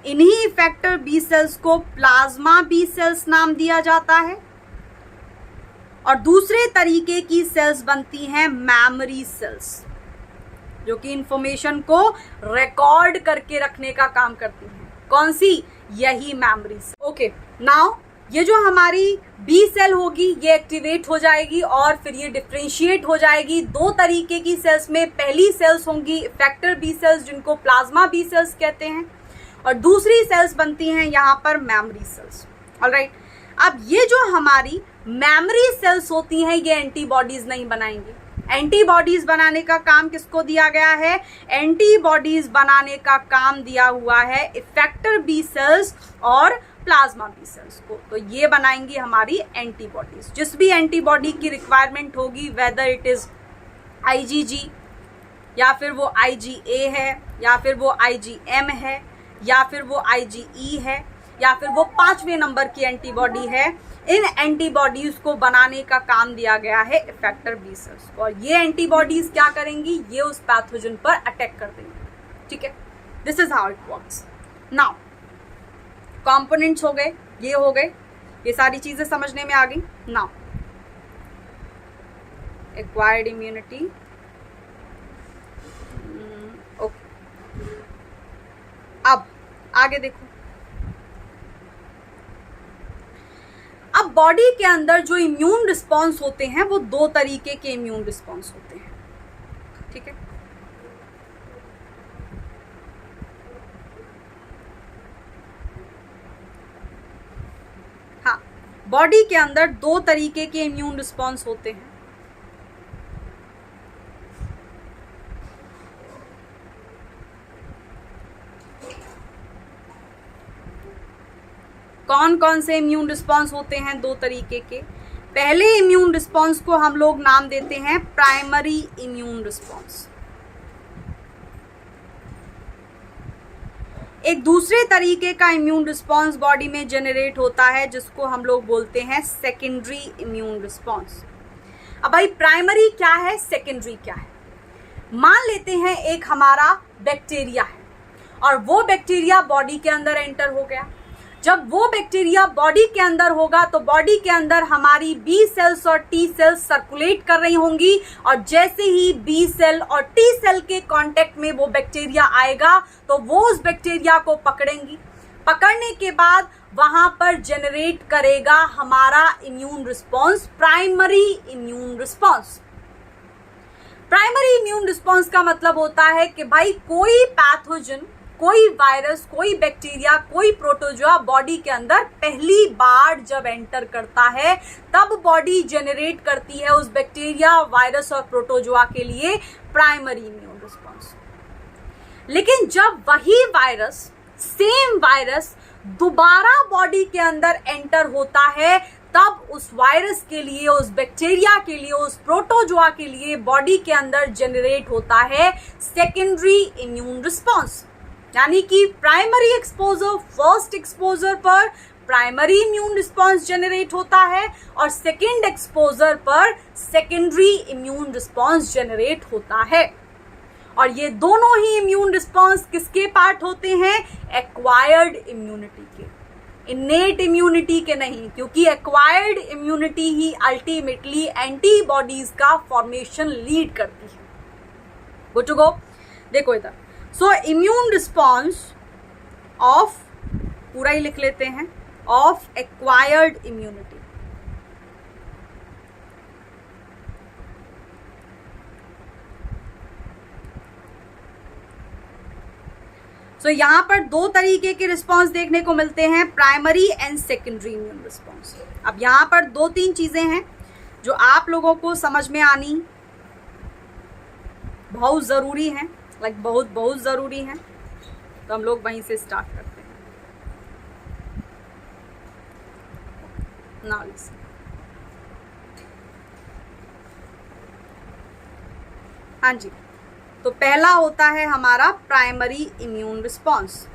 Speaker 1: इन्हीं इफेक्टर बी सेल्स को प्लाज्मा बी सेल्स नाम दिया जाता है। और दूसरे तरीके की सेल्स बनती हैं मेमोरी सेल्स, जो कि इंफॉर्मेशन को रिकॉर्ड करके रखने का काम करती हैं। कौन सी? यही मेमोरी सेल। ओके, नाउ ये जो हमारी बी सेल होगी ये एक्टिवेट हो जाएगी और फिर ये डिफरेंशिएट हो जाएगी दो तरीके की सेल्स में। पहली सेल्स होंगी इफेक्टर बी सेल्स जिनको प्लाज्मा बी सेल्स कहते हैं, और दूसरी सेल्स बनती हैं यहाँ पर मेमोरी सेल्स। ऑलराइट, अब ये जो हमारी मेमोरी सेल्स होती हैं ये एंटीबॉडीज नहीं बनाएंगी। एंटीबॉडीज बनाने का काम किसको दिया गया है? एंटीबॉडीज बनाने का काम दिया हुआ है इफेक्टर बी सेल्स और प्लाज्मा बी सेल्स को। तो ये बनाएंगी हमारी एंटीबॉडीज। जिस भी एंटीबॉडी की रिक्वायरमेंट होगी, वेदर इट इज IgG या फिर वो IgA है या फिर वो IgM है या फिर वो IgE है या फिर वो 5वें नंबर की एंटीबॉडी है, इन एंटीबॉडीज को बनाने का काम दिया गया है इफेक्टर बी सेल्स को। और ये एंटीबॉडीज क्या करेंगी? ये उस पैथोजन पर अटैक कर देंगे। ठीक है, this is how it works. Now components हो गए, ये हो गए, ये सारी चीजें समझने में आ गई। नाउ एक्वायर्ड इम्यूनिटी, ओके, अब आगे देखो। अब बॉडी के अंदर जो इम्यून रिस्पॉन्स होते हैं वो दो तरीके के इम्यून रिस्पॉन्स होते हैं। ठीक है, हाँ, बॉडी के अंदर दो तरीके के इम्यून रिस्पॉन्स होते हैं। कौन कौन से इम्यून रिस्पॉन्स होते हैं? दो तरीके के। पहले इम्यून रिस्पॉन्स को हम लोग नाम देते हैं प्राइमरी इम्यून रिस्पॉन्स। एक दूसरे तरीके का इम्यून रिस्पॉन्स बॉडी में जनरेट होता है जिसको हम लोग बोलते हैं सेकेंडरी इम्यून रिस्पॉन्स। अब भाई प्राइमरी क्या है, सेकेंडरी क्या है? मान लेते हैं एक हमारा बैक्टीरिया है और वो बैक्टीरिया बॉडी के अंदर एंटर हो गया। जब वो बैक्टीरिया बॉडी के अंदर होगा तो बॉडी के अंदर हमारी बी सेल्स और टी सेल्स सर्कुलेट कर रही होंगी, और जैसे ही बी सेल और टी सेल के कांटेक्ट में वो बैक्टीरिया आएगा तो वो उस बैक्टीरिया को पकड़ेंगी। पकड़ने के बाद वहां पर जनरेट करेगा हमारा immune response, primary immune response. Primary immune response का मतलब होता है कि भाई कोई पैथोजन, कोई वायरस, कोई बैक्टीरिया, कोई प्रोटोजोआ बॉडी के अंदर पहली बार जब एंटर करता है तब बॉडी जनरेट करती है उस बैक्टीरिया, वायरस और प्रोटोजोआ के लिए प्राइमरी इम्यून रिस्पॉन्स। लेकिन जब वही वायरस, सेम वायरस दोबारा बॉडी के अंदर एंटर होता है तब उस वायरस के लिए, उस बैक्टीरिया के लिए, उस प्रोटोजोआ के लिए बॉडी के अंदर जनरेट होता है सेकेंडरी इम्यून रिस्पॉन्स। यानी कि प्राइमरी एक्सपोजर, फर्स्ट एक्सपोजर पर प्राइमरी इम्यून रिस्पॉन्स जनरेट होता है और सेकेंड एक्सपोजर पर सेकेंडरी इम्यून रिस्पॉन्स जनरेट होता है। और ये दोनों ही इम्यून रिस्पॉन्स किसके पार्ट होते हैं? एक्वायर्ड इम्यूनिटी के। इनेट इम्यूनिटी के नहीं, क्योंकि एक्वायर्ड इम्यूनिटी ही अल्टीमेटली एंटीबॉडीज का फॉर्मेशन लीड करती है। Good to go. देखो इधर, सो इम्यून रिस्पॉन्स ऑफ, पूरा ही लिख लेते हैं, ऑफ एक्वायर्ड इम्यूनिटी। तो यहां पर दो तरीके के रिस्पॉन्स देखने को मिलते हैं, primary and secondary immune response. अब यहां पर दो तीन चीजें हैं जो आप लोगों को समझ में आनी बहुत जरूरी है, लाइक बहुत बहुत जरूरी है। तो हम लोग वहीं से स्टार्ट करते हैं। नाउ लिसन, हाँ जी, तो पहला होता है हमारा प्राइमरी इम्यून रिस्पॉन्स।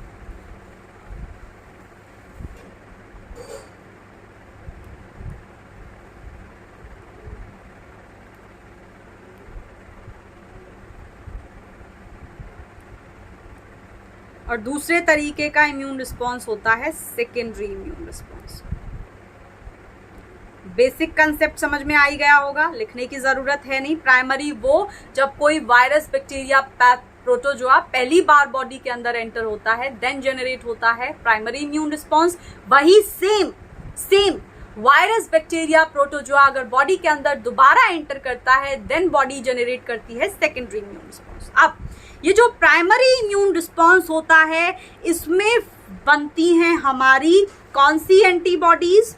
Speaker 1: और दूसरे तरीके का इम्यून रिस्पॉन्स होता है secondary immune response. Basic concept समझ में आ ही गया होगा, लिखने की जरूरत है नहीं। प्राइमरी वो जब कोई वायरस, बैक्टीरिया, प्रोटोजोआ पहली बार बॉडी के अंदर एंटर होता है, देन जनरेट होता है प्राइमरी इम्यून रिस्पॉन्स। वही सेम वायरस, बैक्टीरिया, प्रोटोजोआ अगर बॉडी के अंदर दोबारा एंटर करता है, देन बॉडी जनरेट करती है सेकेंडरी इम्यून रिस्पॉन्स। अब ये जो प्राइमरी इम्यून रिस्पॉन्स होता है, इसमें बनती हैं हमारी कौन सी एंटीबॉडीज?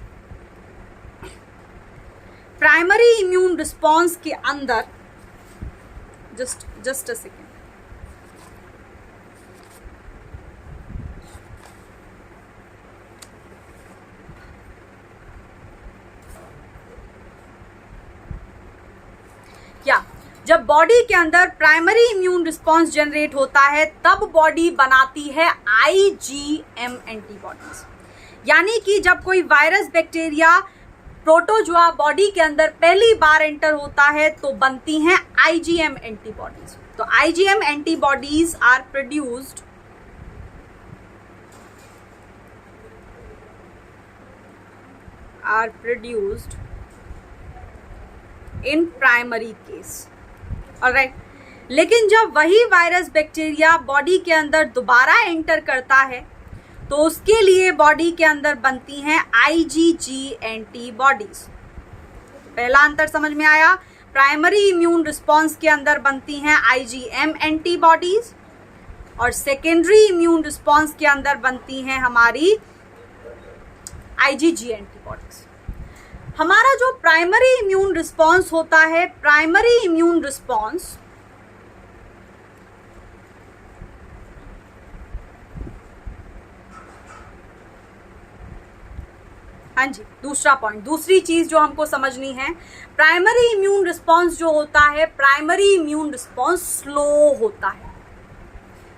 Speaker 1: प्राइमरी इम्यून रिस्पॉन्स के अंदर, जस्ट अ सेकेंड, क्या जब बॉडी के अंदर प्राइमरी इम्यून रिस्पॉन्स जनरेट होता है, तब बॉडी बनाती है IgM एंटीबॉडीज। यानी कि जब कोई वायरस, बैक्टीरिया, प्रोटोजोआ बॉडी के अंदर पहली बार एंटर होता है, तो बनती हैं IgM एंटीबॉडीज। तो IgM antibodies are produced in primary case, alright. लेकिन जब वही वायरस, बैक्टीरिया बॉडी के अंदर दोबारा एंटर करता है, तो उसके लिए बॉडी के अंदर बनती हैं IgG एंटीबॉडीज। पहला अंतर समझ में आया, प्राइमरी इम्यून रिस्पॉन्स के अंदर बनती हैं IgM एंटीबॉडीज, और सेकेंडरी इम्यून रिस्पॉन्स के अंदर बनती हैं हमारी IgG एंटीबॉडीज। हमारा जो प्राइमरी इम्यून रिस्पॉन्स होता है, प्राइमरी इम्यून रिस्पॉन्स हाँ जी, दूसरा पॉइंट, दूसरी चीज जो हमको समझनी है, प्राइमरी इम्यून रिस्पॉन्स जो होता है, प्राइमरी इम्यून रिस्पॉन्स स्लो होता है।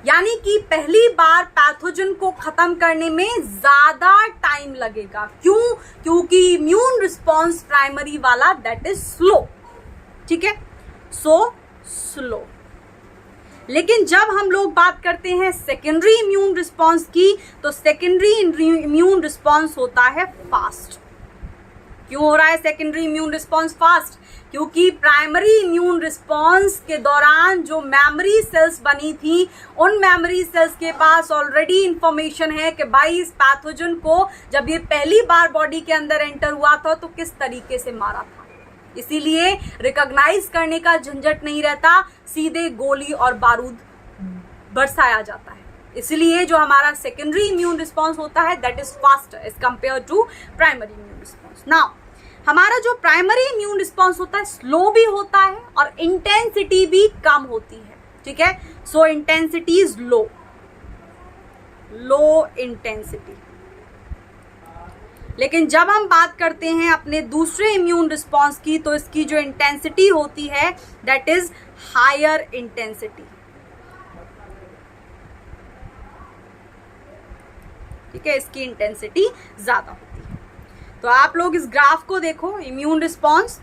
Speaker 1: यानी कि पहली बार पैथोजन को खत्म करने में ज्यादा टाइम लगेगा। क्यों? क्योंकि इम्यून रिस्पॉन्स प्राइमरी वाला दैट इज स्लो, ठीक है, सो स्लो। लेकिन जब हम लोग बात करते हैं सेकेंडरी इम्यून रिस्पॉन्स की, तो सेकेंडरी इम्यून रिस्पॉन्स होता है फास्ट। क्यों हो रहा है सेकेंडरी इम्यून रिस्पॉन्स फास्ट? क्योंकि प्राइमरी इम्यून रिस्पॉन्स के दौरान जो मेमोरी सेल्स बनी थी, उन मेमोरी सेल्स के पास ऑलरेडी इंफॉर्मेशन है कि भाई इस पैथोजन को जब ये पहली बार बॉडी के अंदर एंटर हुआ था तो किस तरीके से मारा था। इसीलिए रिकॉग्नाइज करने का झंझट नहीं रहता, सीधे गोली और बारूद बरसाया जाता है। इसलिए जो हमारा सेकेंडरी इम्यून रिस्पॉन्स होता है that is faster as compare to primary immune response. Now हमारा जो प्राइमरी इम्यून रिस्पॉन्स होता है स्लो भी होता है और इंटेंसिटी भी कम होती है, ठीक है। सो इंटेंसिटी इज लो इंटेंसिटी। लेकिन जब हम बात करते हैं अपने दूसरे इम्यून रिस्पॉन्स की, तो इसकी जो इंटेंसिटी होती है दैट इज हायर इंटेंसिटी, ठीक है, इसकी इंटेंसिटी ज्यादा होती है। तो आप लोग इस ग्राफ को देखो, immune response,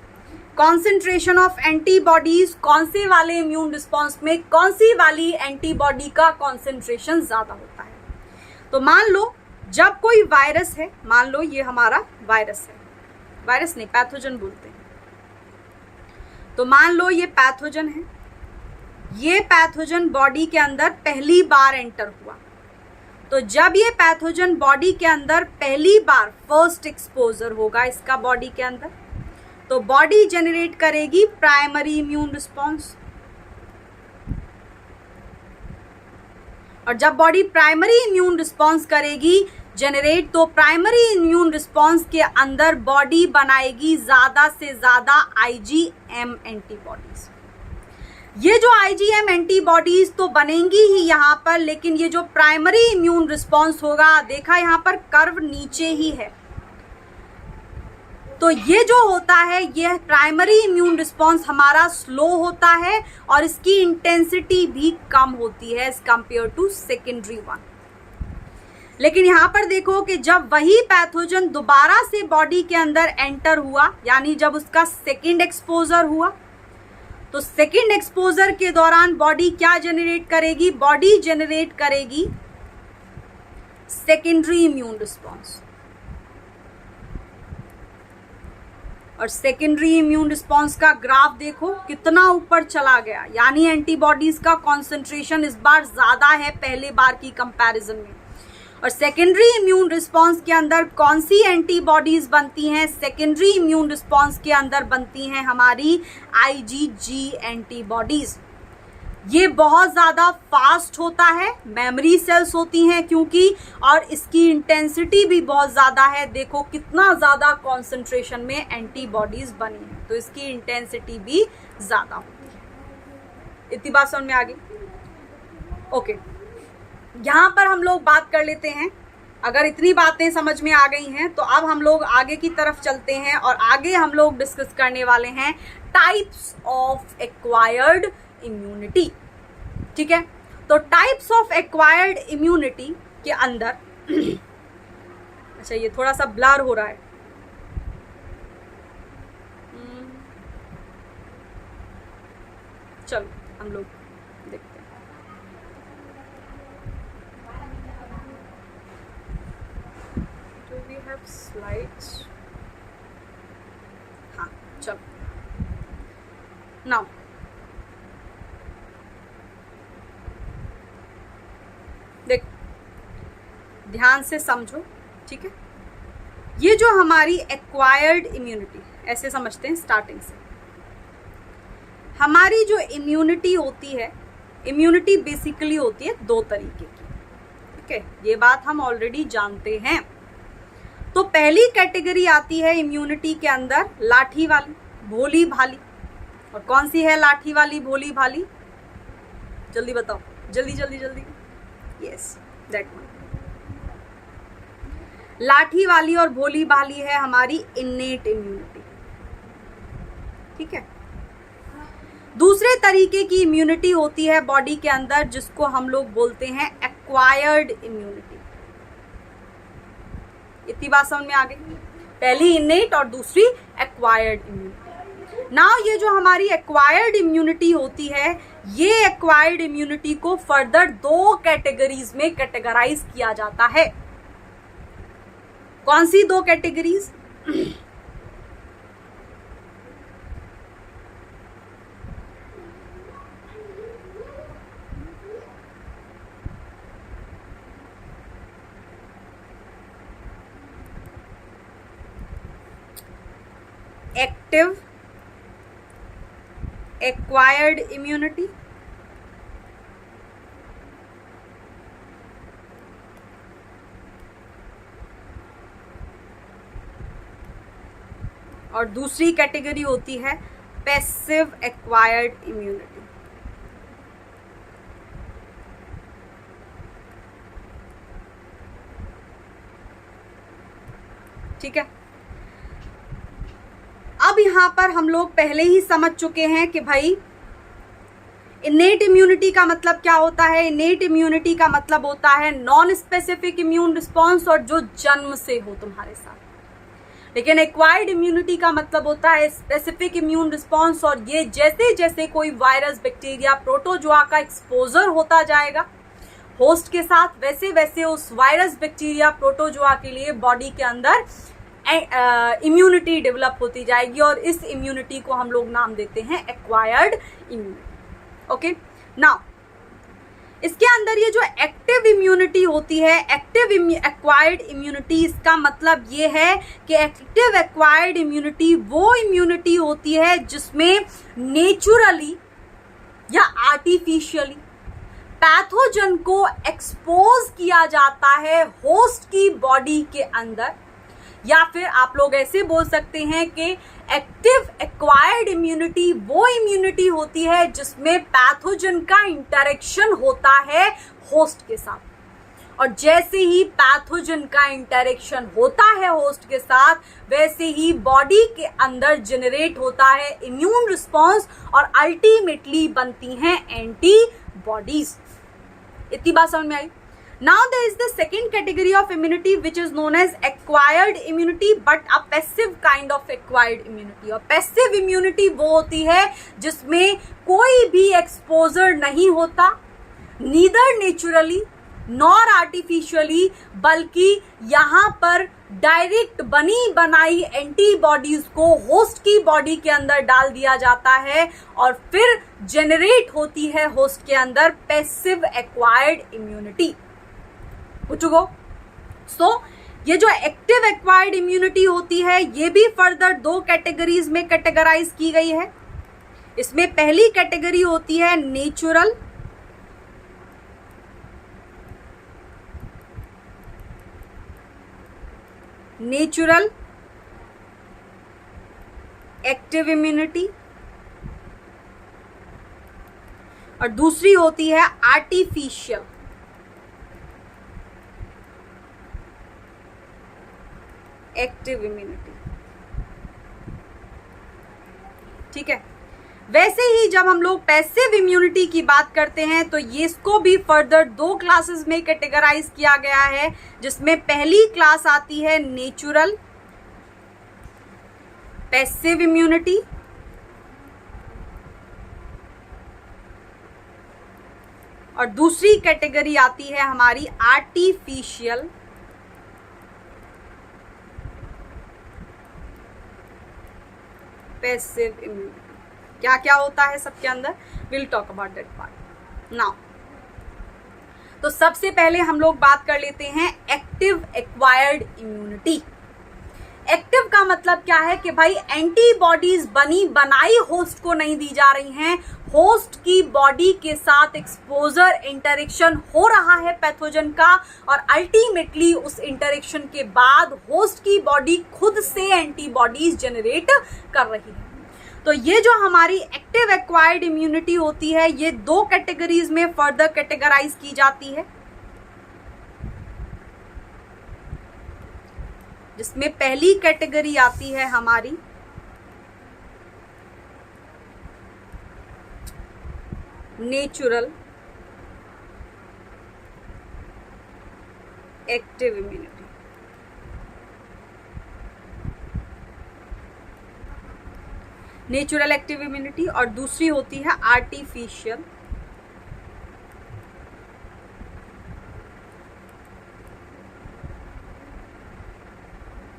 Speaker 1: concentration of antibodies, कौन से वाले इम्यून रिस्पॉन्स में कौन सी वाली एंटीबॉडी का कॉन्सेंट्रेशन ज्यादा होता है। तो मान लो जब कोई वायरस है, मान लो ये हमारा वायरस है, वायरस नहीं पैथोजन बोलते हैं, तो मान लो ये पैथोजन है, ये पैथोजन बॉडी के अंदर पहली बार एंटर हुआ, तो जब ये पैथोजन बॉडी के अंदर पहली बार फर्स्ट एक्सपोजर होगा इसका बॉडी के अंदर, तो बॉडी जनरेट करेगी प्राइमरी इम्यून रिस्पॉन्स, और जब बॉडी प्राइमरी इम्यून रिस्पॉन्स करेगी जनरेट, तो प्राइमरी इम्यून रिस्पॉन्स के अंदर बॉडी बनाएगी ज्यादा से ज्यादा आईजीएम एंटीबॉडीज। ये जो आईजीएम एंटीबॉडीज तो बनेंगी ही यहाँ पर, लेकिन ये जो प्राइमरी इम्यून रिस्पॉन्स होगा, देखा यहाँ पर कर्व नीचे ही है, तो ये जो होता है ये प्राइमरी इम्यून रिस्पॉन्स हमारा स्लो होता है और इसकी इंटेंसिटी भी कम होती है as compare to secondary one. लेकिन यहाँ पर देखो कि जब वही पैथोजन दोबारा से बॉडी के अंदर एंटर हुआ, यानी जब उसका सेकेंड एक्सपोजर हुआ, तो सेकेंड एक्सपोजर के दौरान बॉडी क्या जनरेट करेगी? बॉडी जनरेट करेगी सेकेंडरी इम्यून रिस्पॉन्स, और सेकेंडरी इम्यून रिस्पॉन्स का ग्राफ देखो कितना ऊपर चला गया, यानी एंटीबॉडीज का कॉन्सेंट्रेशन इस बार ज्यादा है पहले बार की कंपैरिजन में। और सेकेंडरी इम्यून रिस्पॉन्स के अंदर कौन सी एंटीबॉडीज बनती हैं? सेकेंडरी इम्यून रिस्पॉन्स के अंदर बनती हैं हमारी आईजीजी एंटीबॉडीज। ये बहुत ज़्यादा फास्ट होता है, मेमोरी सेल्स होती हैं क्योंकि, और इसकी इंटेंसिटी भी बहुत ज़्यादा है। देखो कितना ज़्यादा कॉन्सेंट्रेशन में एंटीबॉडीज बनी है, तो इसकी इंटेंसिटी भी ज़्यादा होती है। इतनी बात समझ में आ गई? ओके, यहाँ पर हम लोग बात कर लेते हैं। अगर इतनी बातें समझ में आ गई हैं तो अब हम लोग आगे की तरफ चलते हैं, और आगे हम लोग डिस्कस करने वाले हैं टाइप्स ऑफ एक्वायर्ड इम्यूनिटी। ठीक है, तो टाइप्स ऑफ एक्वायर्ड इम्यूनिटी के अंदर अच्छा ये थोड़ा सा ब्लर हो रहा है, चलो हम लोग देखते हैं। Do we have slides? हाँ चलो, नाउ देख ध्यान से समझो। ठीक है, ये जो हमारी एक्वायर्ड इम्यूनिटी, ऐसे समझते हैं स्टार्टिंग से, हमारी जो इम्यूनिटी होती है, इम्यूनिटी बेसिकली होती है दो तरीके की। ठीक है, ये बात हम ऑलरेडी जानते हैं। तो पहली कैटेगरी आती है इम्यूनिटी के अंदर लाठी वाली, भोली भाली। और कौन सी है लाठी वाली, भोली भाली? जल्दी बताओ, जल्दी जल्दी जल्दी। Yes, that one. लाठी वाली और भोली भाली है हमारी इन्नेट इम्यूनिटी। ठीक है, दूसरे तरीके की इम्यूनिटी होती है बॉडी के अंदर, जिसको हम लोग बोलते हैं एक्वायर्ड इम्यूनिटी। इतनी बात समझ में आ गई? पहली इन्नेट और दूसरी एक्वायर्ड इम्यूनिटी। नाउ ये जो हमारी एक्वायर्ड इम्यूनिटी होती है, ये एक्वायर्ड इम्यूनिटी को फर्दर दो कैटेगरीज में कैटेगराइज किया जाता है। कौन सी दो कैटेगरीज? एक्टिव एक्वायर्ड इम्यूनिटी और दूसरी कैटेगरी होती है पैसिव एक्वायर्ड इम्यूनिटी। ठीक है, अब यहां पर हम लोग पहले ही समझ चुके हैं कि भाई इनेट इम्यूनिटी का मतलब क्या होता है। इनेट इम्यूनिटी का मतलब होता है नॉन स्पेसिफिक इम्यून रिस्पॉन्स, और जो जन्म से हो तुम्हारे साथ। लेकिन एक्वायर्ड इम्यूनिटी का मतलब होता है स्पेसिफिक इम्यून रिस्पॉन्स, और ये जैसे जैसे कोई वायरस, बैक्टीरिया, प्रोटोजोआ का एक्सपोजर होता जाएगा, होस्ट के साथ, वैसे वैसे उस वायरस, बैक्टीरिया, प्रोटोजोआ के लिए बॉडी के अंदर इम्यूनिटी डेवलप होती जाएगी और इस इम्यूनिटी को हम लोग नाम देते हैं एक्वायर्ड इम्यूनिटी। ओके, नाउ इसके अंदर ये जो एक्टिव इम्यूनिटी होती है, एक्टिव एक्वायर्ड इम्यूनिटी, इसका मतलब ये है कि एक्टिव एक्वायर्ड इम्यूनिटी वो इम्यूनिटी होती है जिसमें नेचुरली या आर्टिफिशियली पैथोजन को एक्सपोज किया जाता है होस्ट की बॉडी के अंदर, या फिर आप लोग ऐसे बोल सकते हैं कि एक्टिव एक्वायर्ड इम्यूनिटी वो इम्यूनिटी होती है जिसमें पैथोजन का इंटरेक्शन होता है होस्ट के साथ, और जैसे ही पैथोजन का इंटरेक्शन होता है होस्ट के साथ, वैसे ही बॉडी के अंदर जनरेट होता है इम्यून रिस्पॉन्स और अल्टीमेटली बनती हैं एंटीबॉडीज। इतनी बात समझ में आई? Now there is the second category of immunity which is known as acquired immunity, but a passive kind of acquired immunity। और passive immunity वो होती है जिसमें कोई भी एक्सपोजर नहीं होता, neither naturally nor artificially, बल्कि यहाँ पर डायरेक्ट बनी बनाई एंटीबॉडीज को होस्ट की बॉडी के अंदर डाल दिया जाता है और फिर जनरेट होती है होस्ट के अंदर पैसिव एक्वायर्ड इम्यूनिटी। सो ये जो एक्टिव एक्वायर्ड इम्यूनिटी होती है ये भी फर्दर दो कैटेगरीज में कैटेगराइज की गई है। इसमें पहली कैटेगरी होती है नेचुरल एक्टिव इम्यूनिटी और दूसरी होती है आर्टिफिशियल एक्टिव इम्यूनिटी। ठीक है, वैसे ही जब हम लोग पैसिव इम्यूनिटी की बात करते हैं तो ये इसको भी फर्दर दो क्लासेस में कैटेगराइज किया गया है, जिसमें पहली क्लास आती है नेचुरल पैसिव इम्यूनिटी और दूसरी कैटेगरी आती है हमारी आर्टिफिशियल पैसिव इम्यूनिटी। क्या क्या होता है सबके अंदर, will talk about that part now. तो सबसे पहले हम लोग बात कर लेते हैं एक्टिव एक्वायर्ड इम्यूनिटी। एक्टिव का मतलब क्या है कि भाई एंटीबॉडीज बनी बनाई होस्ट को नहीं दी जा रही हैं, होस्ट की बॉडी के साथ एक्सपोजर इंटरेक्शन हो रहा है पैथोजन का और अल्टीमेटली उस इंटरेक्शन के बाद होस्ट की बॉडी खुद से एंटीबॉडीज जनरेट कर रही है। तो ये जो हमारी एक्टिव एक्वायर्ड इम्यूनिटी होती है ये दो कैटेगरीज में फर्दर कैटेगराइज की जाती है, जिसमें पहली कैटेगरी आती है हमारी natural active immunity. Natural active immunity और दूसरी होती है artificial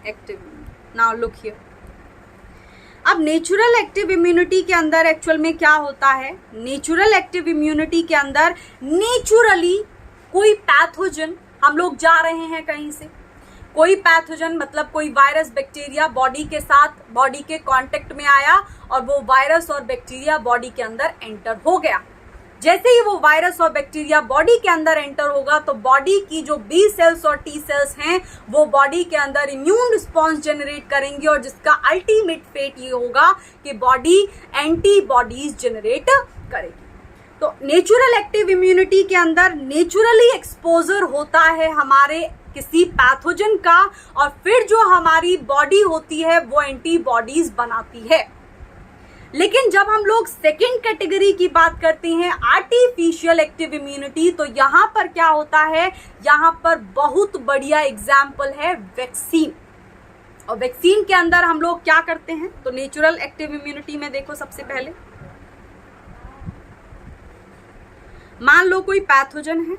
Speaker 1: active immunity. Now look here, अब नेचुरल एक्टिव इम्यूनिटी के अंदर एक्चुअल में क्या होता है, नेचुरल एक्टिव इम्यूनिटी के अंदर नेचुरली कोई पैथोजन, हम लोग जा रहे हैं कहीं से, कोई पैथोजन मतलब कोई वायरस बैक्टीरिया बॉडी के साथ बॉडी के कांटेक्ट में आया और वो वायरस और बैक्टीरिया बॉडी के अंदर एंटर हो गया। जैसे ही वो वायरस और बैक्टीरिया बॉडी के अंदर एंटर होगा तो बॉडी की जो बी सेल्स और टी सेल्स हैं वो बॉडी के अंदर इम्यून रिस्पॉन्स जनरेट करेंगी और जिसका अल्टीमेट फेट ये होगा कि बॉडी एंटीबॉडीज जनरेट करेगी। तो नेचुरल एक्टिव इम्यूनिटी के अंदर नेचुरली एक्सपोजर होता है हमारे किसी पैथोजन का और फिर जो हमारी बॉडी होती है वो एंटीबॉडीज बनाती है। लेकिन जब हम लोग सेकेंड कैटेगरी की बात करते हैं आर्टिफिशियल एक्टिव इम्यूनिटी, तो यहां पर क्या होता है, यहां पर बहुत बढ़िया एग्जाम्पल है वैक्सीन। और वैक्सीन के अंदर हम लोग क्या करते हैं, तो नेचुरल एक्टिव इम्यूनिटी में देखो सबसे पहले मान लो कोई पैथोजन है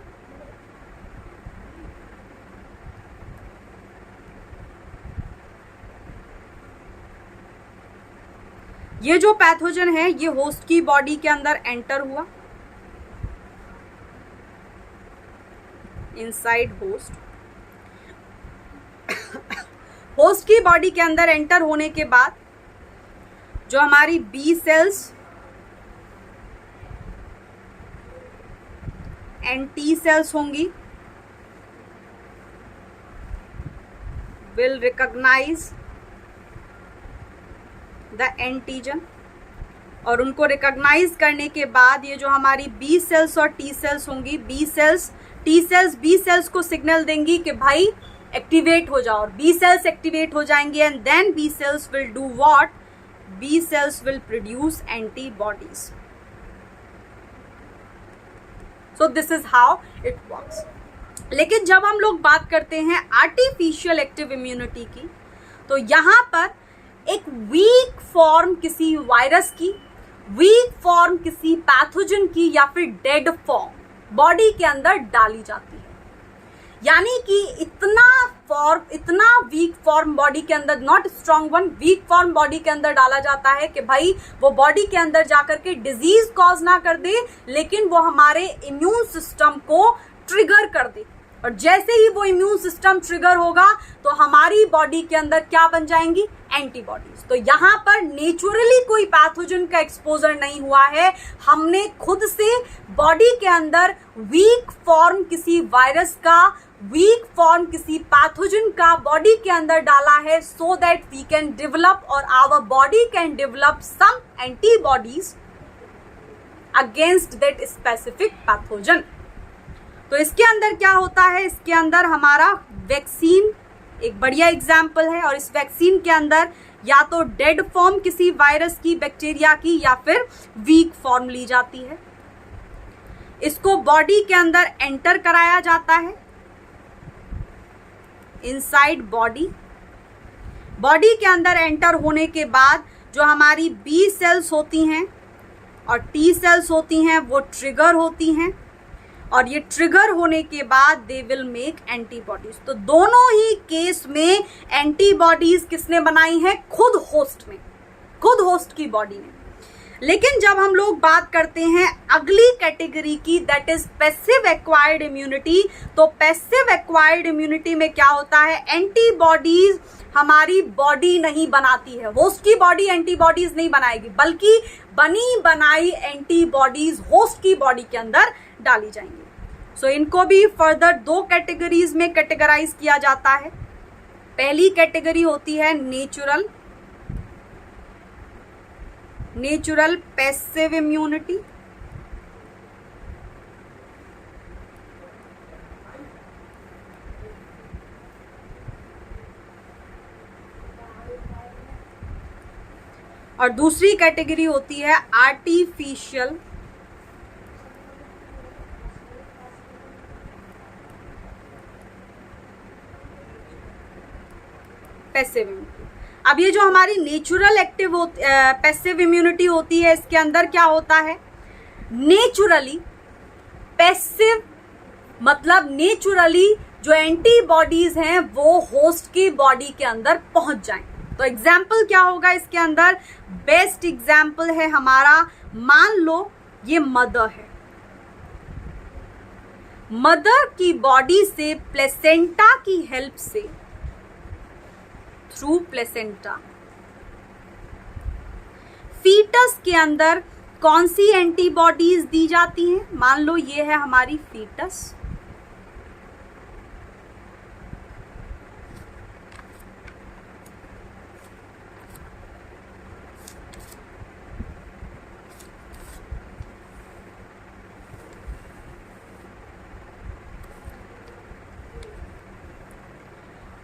Speaker 1: ये जो पैथोजन है ये होस्ट की बॉडी के अंदर एंटर हुआ, इनसाइड होस्ट। होस्ट की बॉडी के अंदर एंटर होने के बाद जो हमारी B cells and T cells होंगी will recognize the antigen, और उनको रिकॉग्नाइज करने के बाद ये जो हमारी बी सेल्स और टी सेल्स होंगी, B cells T cells B cells को सिग्नल देंगी कि भाई एक्टिवेट हो जाओ, और बी सेल्स एक्टिवेट हो जाएंगी and then B cells will do what, B cells will produce antibodies. So this is how it works. लेकिन जब हम लोग बात करते हैं आर्टिफिशियल एक्टिव इम्यूनिटी की, तो यहाँ पर एक वीक फॉर्म किसी वायरस की, वीक फॉर्म किसी पैथोजन की, या फिर डेड फॉर्म बॉडी के अंदर डाली जाती है। यानी कि इतना वीक फॉर्म बॉडी के अंदर, not strong one, weak form body के अंदर डाला जाता है कि भाई वो बॉडी के अंदर जाकर के डिजीज कॉज ना कर दे, लेकिन वो हमारे इम्यून सिस्टम को ट्रिगर कर दे। और जैसे ही वो इम्यून सिस्टम ट्रिगर होगा तो हमारी बॉडी के अंदर क्या बन जाएंगी, एंटीबॉडीज। तो यहाँ पर नेचुरली कोई पैथोजन का एक्सपोजर नहीं हुआ है, हमने खुद से बॉडी के अंदर वीक फॉर्म किसी वायरस का, वीक फॉर्म किसी पैथोजन का बॉडी के अंदर डाला है, so that we can develop और our body can develop some antibodies against that specific pathogen. तो इसके अंदर क्या होता है, इसके अंदर हमारा वैक्सीन एक बढ़िया एग्जाम्पल है, और इस वैक्सीन के अंदर या तो डेड फॉर्म किसी वायरस की, बैक्टीरिया की, या फिर वीक फॉर्म ली जाती है। इसको बॉडी के अंदर एंटर कराया जाता है, इनसाइड बॉडी। बॉडी के अंदर एंटर होने के बाद जो हमारी बी सेल्स होती हैं और टी सेल्स होती हैं वो ट्रिगर होती हैं, और ये ट्रिगर होने के बाद दे विल मेक एंटीबॉडीज। तो दोनों ही केस में एंटीबॉडीज किसने बनाई है, खुद होस्ट में, खुद होस्ट की बॉडी ने। लेकिन जब हम लोग बात करते हैं अगली कैटेगरी की, that is passive acquired immunity, तो पैसिव एक्वायर्ड इम्यूनिटी में क्या होता है, एंटीबॉडीज हमारी बॉडी नहीं बनाती है, होस्ट की बॉडी एंटीबॉडीज नहीं बनाएगी, बल्कि बनी बनाई एंटीबॉडीज होस्ट की बॉडी के अंदर डाली जाएंगी। सो इनको भी फर्दर दो कैटेगरीज में कैटेगराइज किया जाता है। पहली कैटेगरी होती है नेचुरल पैसिव इम्यूनिटी, और दूसरी कैटेगरी होती है आर्टिफिशियल पैसिव इम्यूनिटी। अब ये जो हमारी नेचुरल एक्टिव पैसिव इम्यूनिटी होती है, इसके अंदर क्या होता है, नेचुरली पैसिव मतलब नेचुरली जो एंटीबॉडीज हैं वो होस्ट की बॉडी के अंदर पहुंच जाएं। तो एग्जाम्पल क्या होगा इसके अंदर, बेस्ट एग्जाम्पल है हमारा, मान लो ये मदर है, मदर की बॉडी से प्लेसेंटा की हेल्प से, थ्रू प्लेसेंटा, फीटस के अंदर कौन सी एंटीबॉडीज दी जाती हैं, मान लो ये है हमारी फीटस,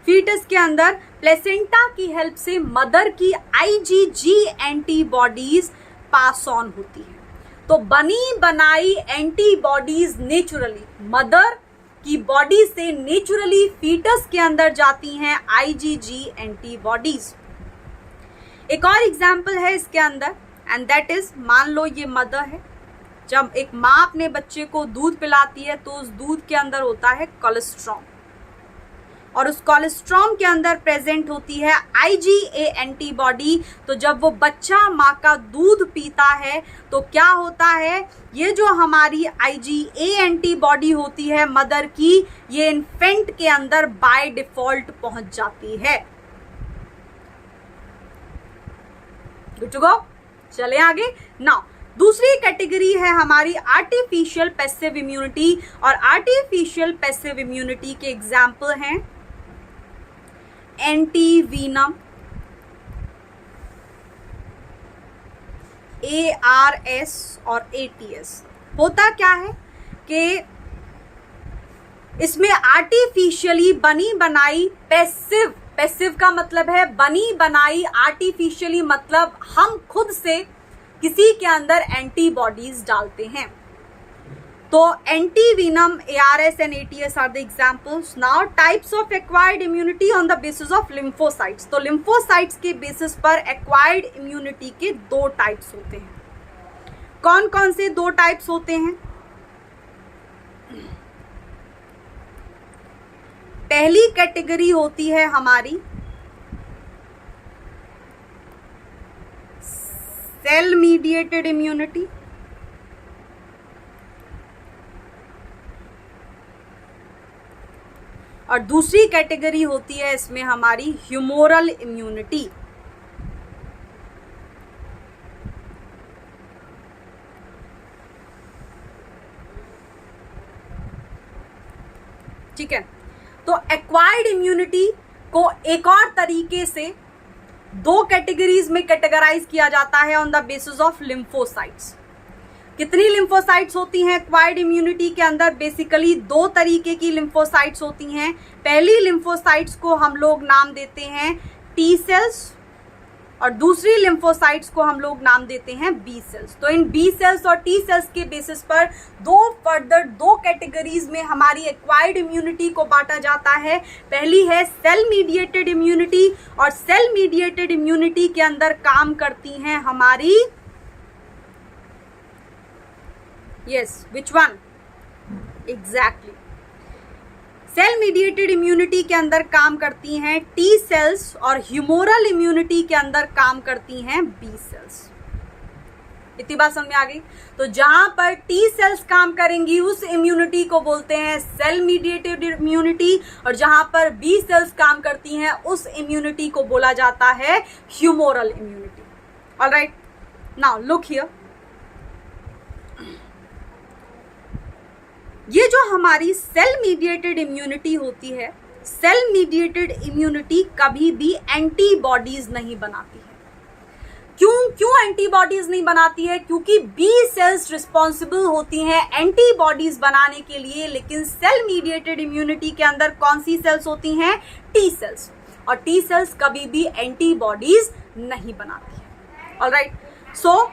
Speaker 1: फीटस के अंदर प्लेसेंटा की हेल्प से मदर की आईजीजी एंटीबॉडीज पास ऑन होती है। तो बनी बनाई एंटीबॉडीज नेचुरली मदर की बॉडी से नेचुरली फीटस के अंदर जाती हैं आईजीजी एंटीबॉडीज। एक और एग्जाम्पल है इसके अंदर, एंड दैट इज, मान लो ये मदर है, जब एक माँ अपने बच्चे को दूध पिलाती है तो उस दूध के अंदर होता है कोलेस्ट्रॉल। और उस कोलेस्ट्रॉम के अंदर प्रेजेंट होती है IgA एंटीबॉडी। तो जब वो बच्चा माँ का दूध पीता है तो क्या होता है, ये जो हमारी IgA एंटीबॉडी होती है मदर की, ये इन्फेंट के अंदर बाय डिफॉल्ट पहुंच जाती है। Good to go. चले आगे। नाउ दूसरी कैटेगरी है हमारी आर्टिफिशियल पैसिव इम्यूनिटी, और आर्टिफिशियल पैसिव इम्यूनिटी के एग्जाम्पल हैं एंटीवीनम, ARS और ATS। होता क्या है कि इसमें आर्टिफिशियली बनी बनाई पैसिव, पैसिव का मतलब है बनी बनाई, आर्टिफिशियली मतलब हम खुद से किसी के अंदर एंटीबॉडीज डालते हैं। तो antivenom, ARS and ATS are the examples. Now types of acquired immunity on the basis of lymphocytes. तो लिम्फोसाइट्स के बेसिस पर एक्वायर्ड इम्यूनिटी के दो टाइप्स होते हैं। कौन कौन से दो टाइप्स होते हैं? पहली कैटेगरी होती है हमारी सेल मीडिएटेड इम्यूनिटी, और दूसरी कैटेगरी होती है इसमें हमारी ह्यूमोरल इम्यूनिटी। ठीक है, तो एक्वायर्ड इम्यूनिटी को एक और तरीके से दो कैटेगरीज में कैटेगराइज किया जाता है on the basis of lymphocytes. कितनी लिम्फोसाइट्स होती हैं एक्वायर्ड इम्यूनिटी के अंदर? बेसिकली दो तरीके की लिम्फोसाइट्स होती हैं। पहली लिम्फोसाइट्स को हम लोग नाम देते हैं टी सेल्स, और दूसरी लिम्फोसाइट्स को हम लोग नाम देते हैं बी सेल्स। तो इन बी सेल्स और टी सेल्स के बेसिस पर दो कैटेगरीज में हमारी एक्वायर्ड इम्यूनिटी को बांटा जाता है। पहली है सेल मीडिएटेड इम्यूनिटी, और सेल मीडिएटेड इम्यूनिटी के अंदर काम करती हैं हमारी, yes, which one exactly, cell mediated immunity के अंदर काम करती हैं टी सेल्स, और ह्यूमोरल इम्यूनिटी के अंदर काम करती हैं बी सेल्स। इतनी बात समझ में आ गई? तो जहां पर टी सेल्स काम करेंगी उस इम्यूनिटी को बोलते हैं सेल मीडिएटेड इम्यूनिटी, और जहां पर बी सेल्स काम करती हैं उस इम्यूनिटी को बोला जाता है humoral immunity. Alright, now look here, ये जो हमारी सेल मीडिएटेड इम्यूनिटी होती है, सेल मीडिएटेड इम्यूनिटी कभी भी एंटीबॉडीज नहीं बनाती है। क्यों एंटीबॉडीज नहीं बनाती है? क्योंकि बी सेल्स रिस्पॉन्सिबल होती हैं एंटीबॉडीज बनाने के लिए, लेकिन सेल मीडिएटेड इम्यूनिटी के अंदर कौन सी सेल्स होती हैं? टी सेल्स, और टी सेल्स कभी भी एंटीबॉडीज नहीं बनाती है। Alright, so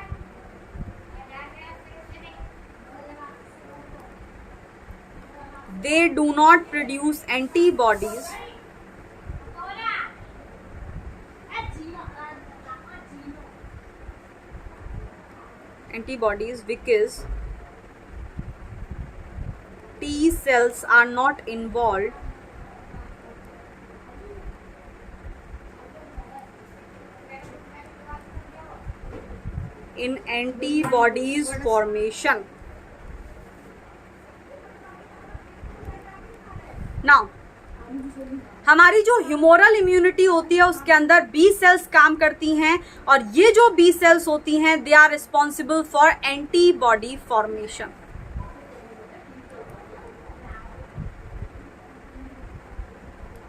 Speaker 1: they do not produce antibodies because T cells are not involved in antibodies formation. Now हमारी जो ह्यूमोरल इम्यूनिटी होती है उसके अंदर बी सेल्स काम करती हैं, और ये जो बी सेल्स होती हैं they are responsible for antibody formation.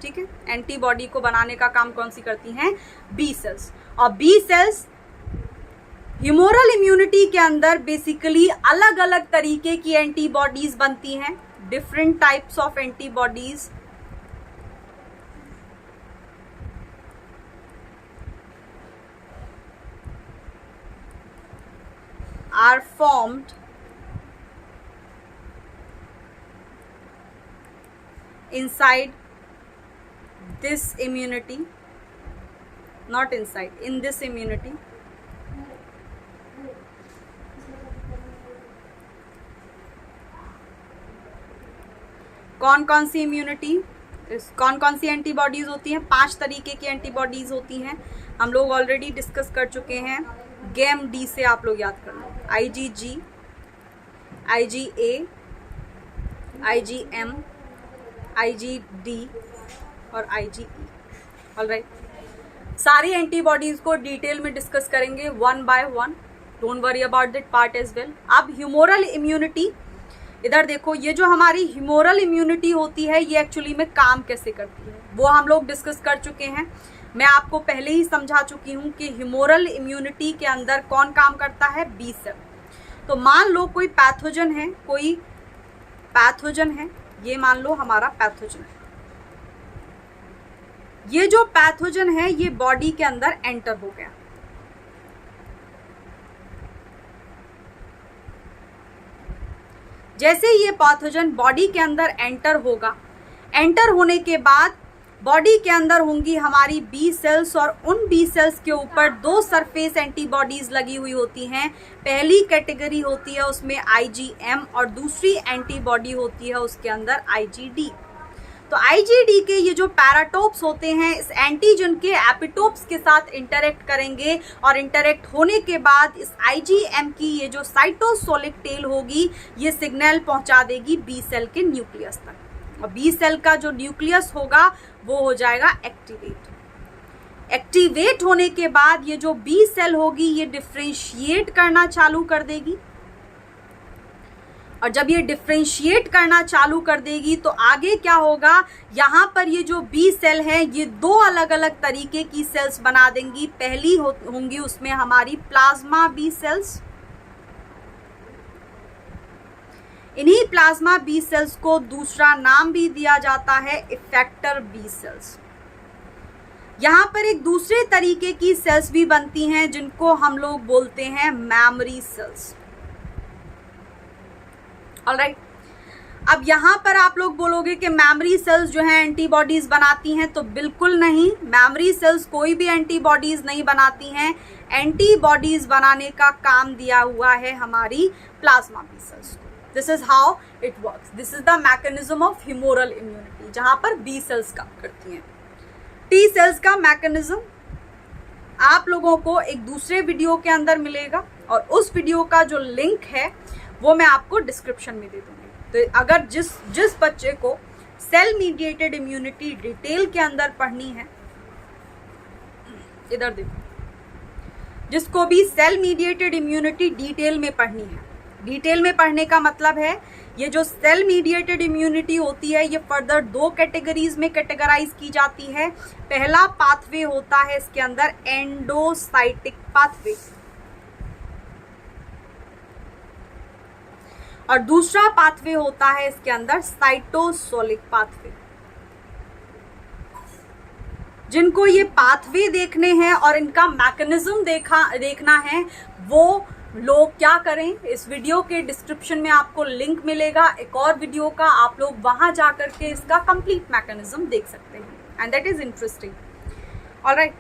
Speaker 1: ठीक है, एंटीबॉडी को बनाने का काम कौन सी करती हैं? B cells. और बी सेल्स ह्यूमोरल इम्यूनिटी के अंदर बेसिकली अलग अलग तरीके की एंटीबॉडीज बनती हैं, different types of antibodies are formed inside this immunity, not inside, in this immunity. कौन कौन सी इम्यूनिटी? कौन कौन सी एंटीबॉडीज होती हैं? 5 तरीके की एंटीबॉडीज होती हैं, हम लोग ऑलरेडी डिस्कस कर चुके हैं। गेम डी से आप लोग याद कर लो, IgG, IgA, IgM, IgD और IgE। ऑलराइट, सारी एंटीबॉडीज को डिटेल में डिस्कस करेंगे one by one, don't worry about that part as well. अब ह्यूमोरल इम्यूनिटी, इधर देखो, ये जो हमारी ह्यूमोरल इम्यूनिटी होती है ये एक्चुअली में काम कैसे करती है वो हम लोग डिस्कस कर चुके हैं। मैं आपको पहले ही समझा चुकी हूँ कि ह्यूमोरल इम्यूनिटी के अंदर कौन काम करता है? B cell. तो मान लो कोई पैथोजन है, ये मान लो हमारा पैथोजन है। ये जो पैथोजन है ये बॉडी के अंदर एंटर हो गया। जैसे ये पैथोजन बॉडी के अंदर एंटर होगा, एंटर होने के बाद बॉडी के अंदर होंगी हमारी बी सेल्स, और उन बी सेल्स के ऊपर 2 सरफेस एंटीबॉडीज लगी हुई होती हैं। पहली कैटेगरी होती है उसमें IgM और दूसरी एंटीबॉडी होती है उसके अंदर IgD। तो IgD के ये जो पैराटोप्स होते हैं इस एंटीजन के एपिटोप्स के साथ इंटरेक्ट करेंगे, और इंटरेक्ट होने के बाद इस IgM की ये जो साइटोसोलिक टेल होगी ये सिग्नल पहुंचा देगी बी सेल के न्यूक्लियस तक, और बी सेल का जो न्यूक्लियस होगा वो हो जाएगा एक्टिवेट होने के बाद ये जो बी सेल होगी ये डिफ्रेंशिएट करना चालू कर देगी, और जब ये डिफ्रेंशिएट करना चालू कर देगी तो आगे क्या होगा? यहाँ पर ये जो बी सेल है ये 2 अलग अलग तरीके की सेल्स बना देंगी। पहली होंगी उसमें हमारी प्लाज्मा बी सेल्स। इन्हीं प्लाज्मा बी सेल्स को दूसरा नाम भी दिया जाता है इफेक्टर बी सेल्स। यहाँ पर एक दूसरे तरीके की सेल्स भी बनती हैं जिनको हम लोग बोलते हैं मेमोरी सेल्स। ऑलराइट, अब यहाँ पर आप लोग बोलोगे कि मेमोरी सेल्स जो है एंटीबॉडीज बनाती हैं, तो बिल्कुल नहीं, मेमोरी सेल्स कोई भी एंटीबॉडीज नहीं बनाती हैं। एंटीबॉडीज बनाने का काम दिया हुआ है हमारी प्लाज्मा बी सेल्स को। This is how it works, this is the mechanism of humoral immunity, जहाँ पर बी सेल्स काम करती हैं। टी सेल्स का मैकेनिज्म आप लोगों को एक दूसरे वीडियो के अंदर मिलेगा, और उस वीडियो का जो लिंक है वो मैं आपको डिस्क्रिप्शन में दे दूंगी। तो अगर जिस बच्चे को सेल मीडिएटेड इम्यूनिटी डिटेल के अंदर पढ़नी है, इधर देखो, जिसको भी सेल मीडिएटेड इम्यूनिटी डिटेल में पढ़नी है, डिटेल में पढ़ने का मतलब है ये जो सेल मीडिएटेड इम्यूनिटी होती है ये फर्दर 2 कैटेगरीज में कैटेगराइज की जाती है। पहला पाथवे होता है इसके अंदर एंडोसाइटिक पाथवे, और दूसरा पाथवे होता है इसके अंदर साइटोसोलिक पाथवे। जिनको ये पाथवे देखने हैं और इनका मैकेनिज्म देखना है वो लोग क्या करें, इस वीडियो के डिस्क्रिप्शन में आपको लिंक मिलेगा एक और वीडियो का, आप लोग वहां जाकर के इसका कंप्लीट मैकेनिज्म देख सकते हैं, and that is interesting. Alright,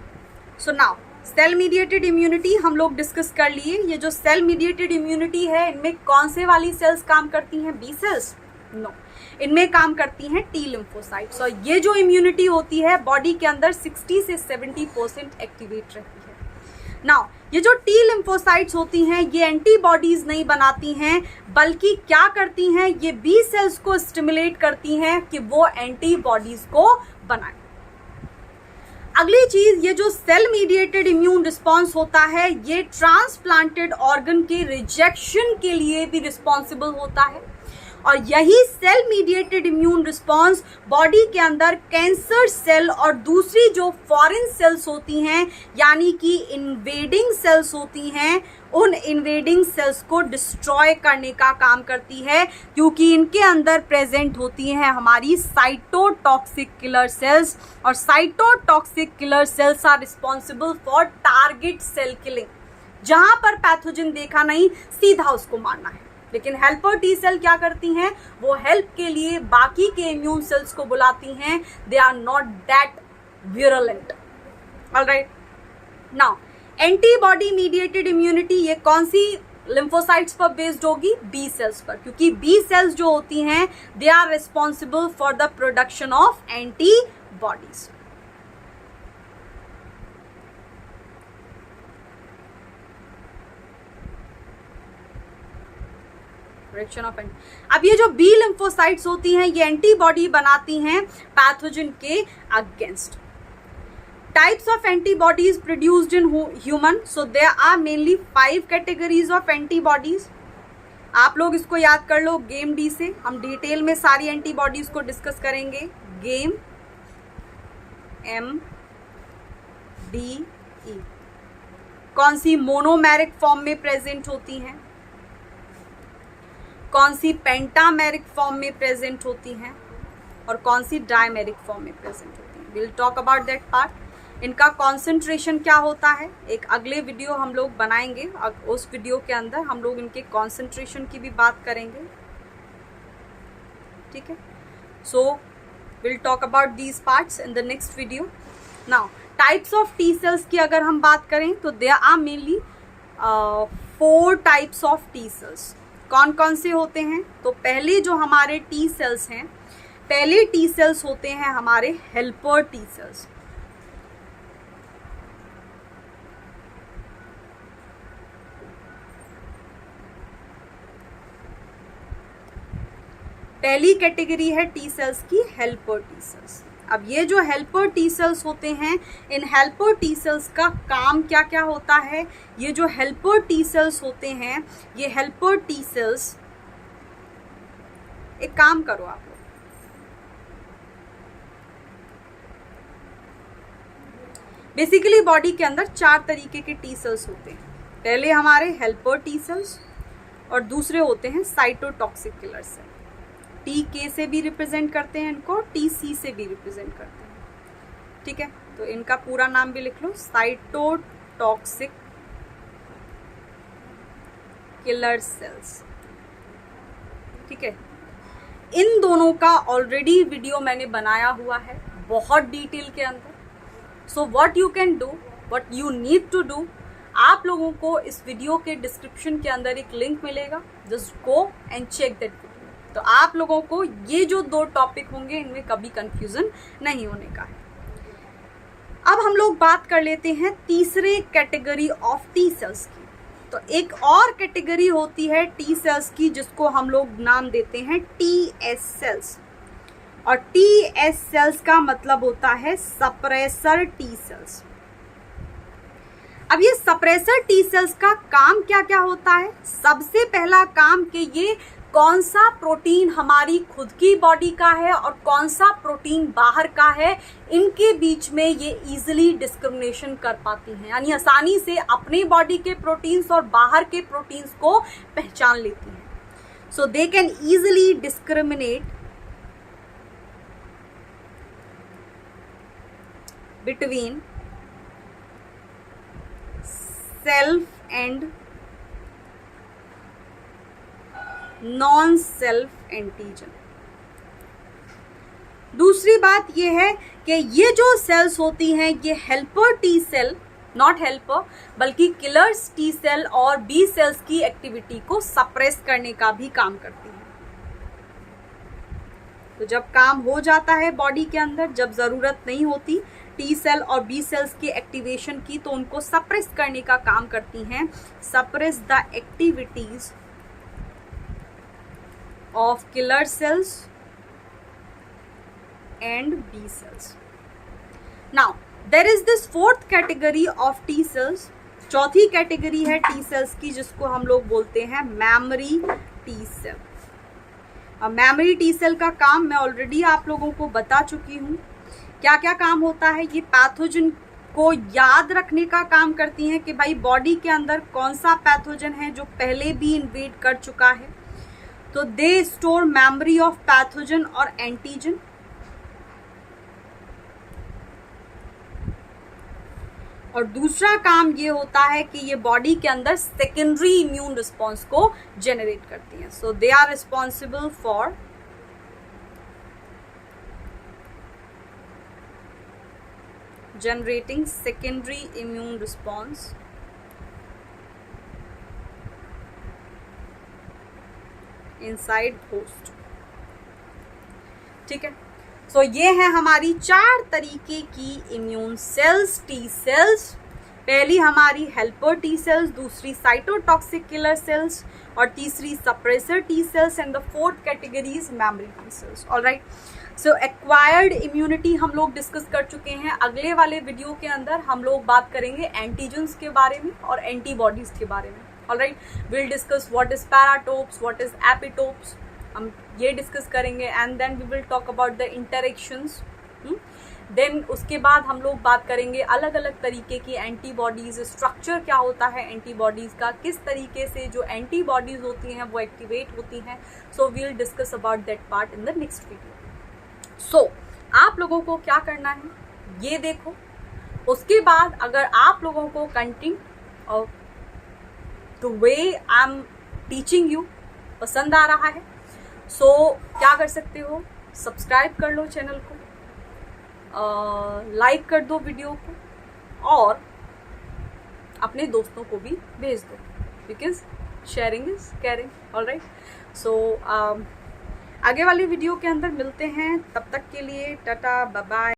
Speaker 1: so now cell mediated immunity हम लोग डिस्कस कर लिए। ये जो सेल मीडिएटेड इम्यूनिटी है इनमें कौन से वाली सेल्स काम करती हैं? B sales? नो, इनमें काम करती हैं टी लिम्फोसाइट्स, और ये जो इम्यूनिटी होती है बॉडी के अंदर 60 से 70% एक्टिवेट रहती है। नाउ ये जो टी लिम्फोसाइट्स होती हैं ये एंटीबॉडीज नहीं बनाती हैं, बल्कि क्या करती हैं, ये बी सेल्स को स्टिमुलेट करती हैं कि वो एंटीबॉडीज को बनाए। अगली चीज, ये जो सेल मीडिएटेड इम्यून रिस्पॉन्स होता है ये ट्रांसप्लांटेड ऑर्गन के रिजेक्शन के लिए भी रिस्पॉन्सिबल होता है, और यही cell mediated immune response body के अंदर कैंसर सेल और दूसरी जो फॉरेन सेल्स होती हैं यानी कि इन्वेडिंग सेल्स होती हैं, उन इन्वेडिंग सेल्स को डिस्ट्रॉय करने का काम करती है, क्योंकि इनके अंदर प्रेजेंट होती हैं हमारी साइटोटॉक्सिक किलर सेल्स, और cytotoxic killer cells are responsible for target cell killing. जहां पर पैथोजन देखा नहीं सीधा उसको मारना है, लेकिन हेल्पर टी सेल क्या करती हैं, वो हेल्प के लिए बाकी के इम्यून सेल्स को बुलाती हैं। They are not that virulent. Alright, now antibody mediated immunity ये कौन सी लिम्फोसाइट्स पर बेस्ड होगी? बी सेल्स पर, क्योंकि बी सेल्स जो होती हैं they are responsible for the production of antibodies. अब ये जो बी लिम्फोसाइट्स होती हैं ये एंटीबॉडी बनाती हैं पैथोजन के against. Types of antibodies produced in human, so there are mainly 5 categories of antibodies. आप लोग इसको याद कर लो गेम डी से, हम डिटेल में सारी एंटीबॉडीज को डिस्कस करेंगे। गेम एम डी ई कौन सी मोनोमेरिक फॉर्म में प्रेजेंट होती हैं, कौन सी पेंटामेरिक फॉर्म में प्रेजेंट होती हैं और कौन सी डायमेरिक फॉर्म में प्रेजेंट होती हैं। Will talk about that part. इनका कॉन्सेंट्रेशन क्या होता है एक अगले वीडियो हम लोग बनाएंगे, उस वीडियो के अंदर हम लोग इनके कॉन्सेंट्रेशन की भी बात करेंगे, ठीक है। So will talk about these parts in the next video. Now types of T cells की अगर हम बात करें तो there are mainly 4 types of T cells. कौन कौन से होते हैं? तो पहले जो हमारे टी सेल्स हैं, पहले टी सेल्स होते हैं हमारे हेल्पर टी सेल्स। पहली कैटेगरी है टी सेल्स की हेल्पर टी सेल्स। अब ये जो हेल्पर टी सेल्स होते हैं, इन हेल्पर टी सेल्स का काम क्या क्या होता है? ये जो हेल्पर टी सेल्स होते हैं, ये हेल्पर टी सेल्स, एक काम करो आप लोग, बेसिकली बॉडी के अंदर 4 तरीके के टी सेल्स होते हैं। पहले हमारे हेल्पर टी सेल्स और दूसरे होते हैं साइटोटॉक्सिक किलर सेल। टी के से भी रिप्रेजेंट करते हैं इनको, टी सी से भी रिप्रेजेंट करते हैं, ठीक है। तो इनका पूरा नाम भी लिख लो, साइटोटॉक्सिक किलर सेल्स, ठीक है। इन दोनों का ऑलरेडी वीडियो मैंने बनाया हुआ है बहुत डिटेल के अंदर। So what you can do, what you need to do, आप लोगों को इस वीडियो के डिस्क्रिप्शन के अंदर एक लिंक मिलेगा, just go and check that video. तो आप लोगों को ये जो 2 टॉपिक होंगे इनमें कभी कंफ्यूजन नहीं होने का है। अब हम लोग बात कर लेते हैं तीसरे कैटेगरी ऑफ टी सेल्स की। तो एक और कैटेगरी होती है टी सेल्स की जिसको हम लोग नाम देते हैं टी एस सेल्स। और टी एस सेल्स का मतलब होता है सप्रेसर टी सेल्स। अब ये सप्रेसर टी सेल्स का काम क्या क्या होता है? सबसे पहला काम कि ये कौन सा प्रोटीन हमारी खुद की बॉडी का है और कौन सा प्रोटीन बाहर का है, इनके बीच में ये इजीली डिस्क्रिमिनेशन कर पाती हैं, यानी आसानी से अपने बॉडी के प्रोटीन्स और बाहर के प्रोटीन्स को पहचान लेती हैं। So they can easily discriminate between self and non self antigen. दूसरी बात यह है कि ये जो सेल्स होती हैं ये helper T cell, not helper बल्कि किलर्स टी सेल और बी सेल्स की एक्टिविटी को सप्रेस करने का भी काम करती हैं। तो जब काम हो जाता है बॉडी के अंदर, जब जरूरत नहीं होती टी सेल और बी सेल्स की एक्टिवेशन की, तो उनको सप्रेस करने का काम करती हैं, suppress the activities of killer cells and B cells. Now there is this 4th category of T cells. चौथी कैटेगरी है टी सेल्स की जिसको हम लोग बोलते हैं मेमोरी टी सेल। अब मेमोरी टी सेल का काम मैं ऑलरेडी आप लोगों को बता चुकी हूँ। क्या क्या काम होता है? ये पैथोजन को याद रखने का काम करती हैं कि भाई बॉडी के अंदर कौन सा पैथोजन है जो पहले भी इन्वेड कर चुका है। तो they store memory of pathogen और एंटीजन। और दूसरा काम ये होता है कि ये बॉडी के अंदर सेकेंडरी इम्यून रिस्पॉन्स को जनरेट करती हैं। So they are responsible for generating secondary immune response inside host. ठीक है, सो ये है हमारी 4 तरीके की इम्यून सेल्स, टी सेल्स। पहली हमारी हेल्पर टी सेल्स, दूसरी साइटोटॉक्सिक किलर सेल्स, और तीसरी suppressor T cells, and the fourth category is memory T cells. Alright, so acquired immunity हम लोग डिस्कस कर चुके हैं। अगले वाले वीडियो के अंदर हम लोग बात करेंगे एंटीजन्स के बारे में और एंटीबॉडीज के बारे में। Alright, will discuss what is paratopes, what is epitopes, हम ये डिस्कस करेंगे। And then we will talk about the interactions. Then उसके बाद हम लोग बात करेंगे अलग अलग तरीके की एंटीबॉडीज, स्ट्रक्चर क्या होता है एंटीबॉडीज का, किस तरीके से जो एंटीबॉडीज होती हैं वो एक्टिवेट होती हैं। So we will discuss about that part in the next video. So आप लोगों को क्या करना है ये देखो। उसके बाद अगर आप लोगों को कंटेंट और the way I am teaching you पसंद आ रहा है, सो क्या कर सकते हो, सब्सक्राइब कर लो चैनल को, लाइक कर दो वीडियो को, और अपने दोस्तों को भी भेज दो, because sharing is caring. Alright, so आगे वाले वीडियो के अंदर मिलते हैं, तब तक के लिए टाटा बाय बाय।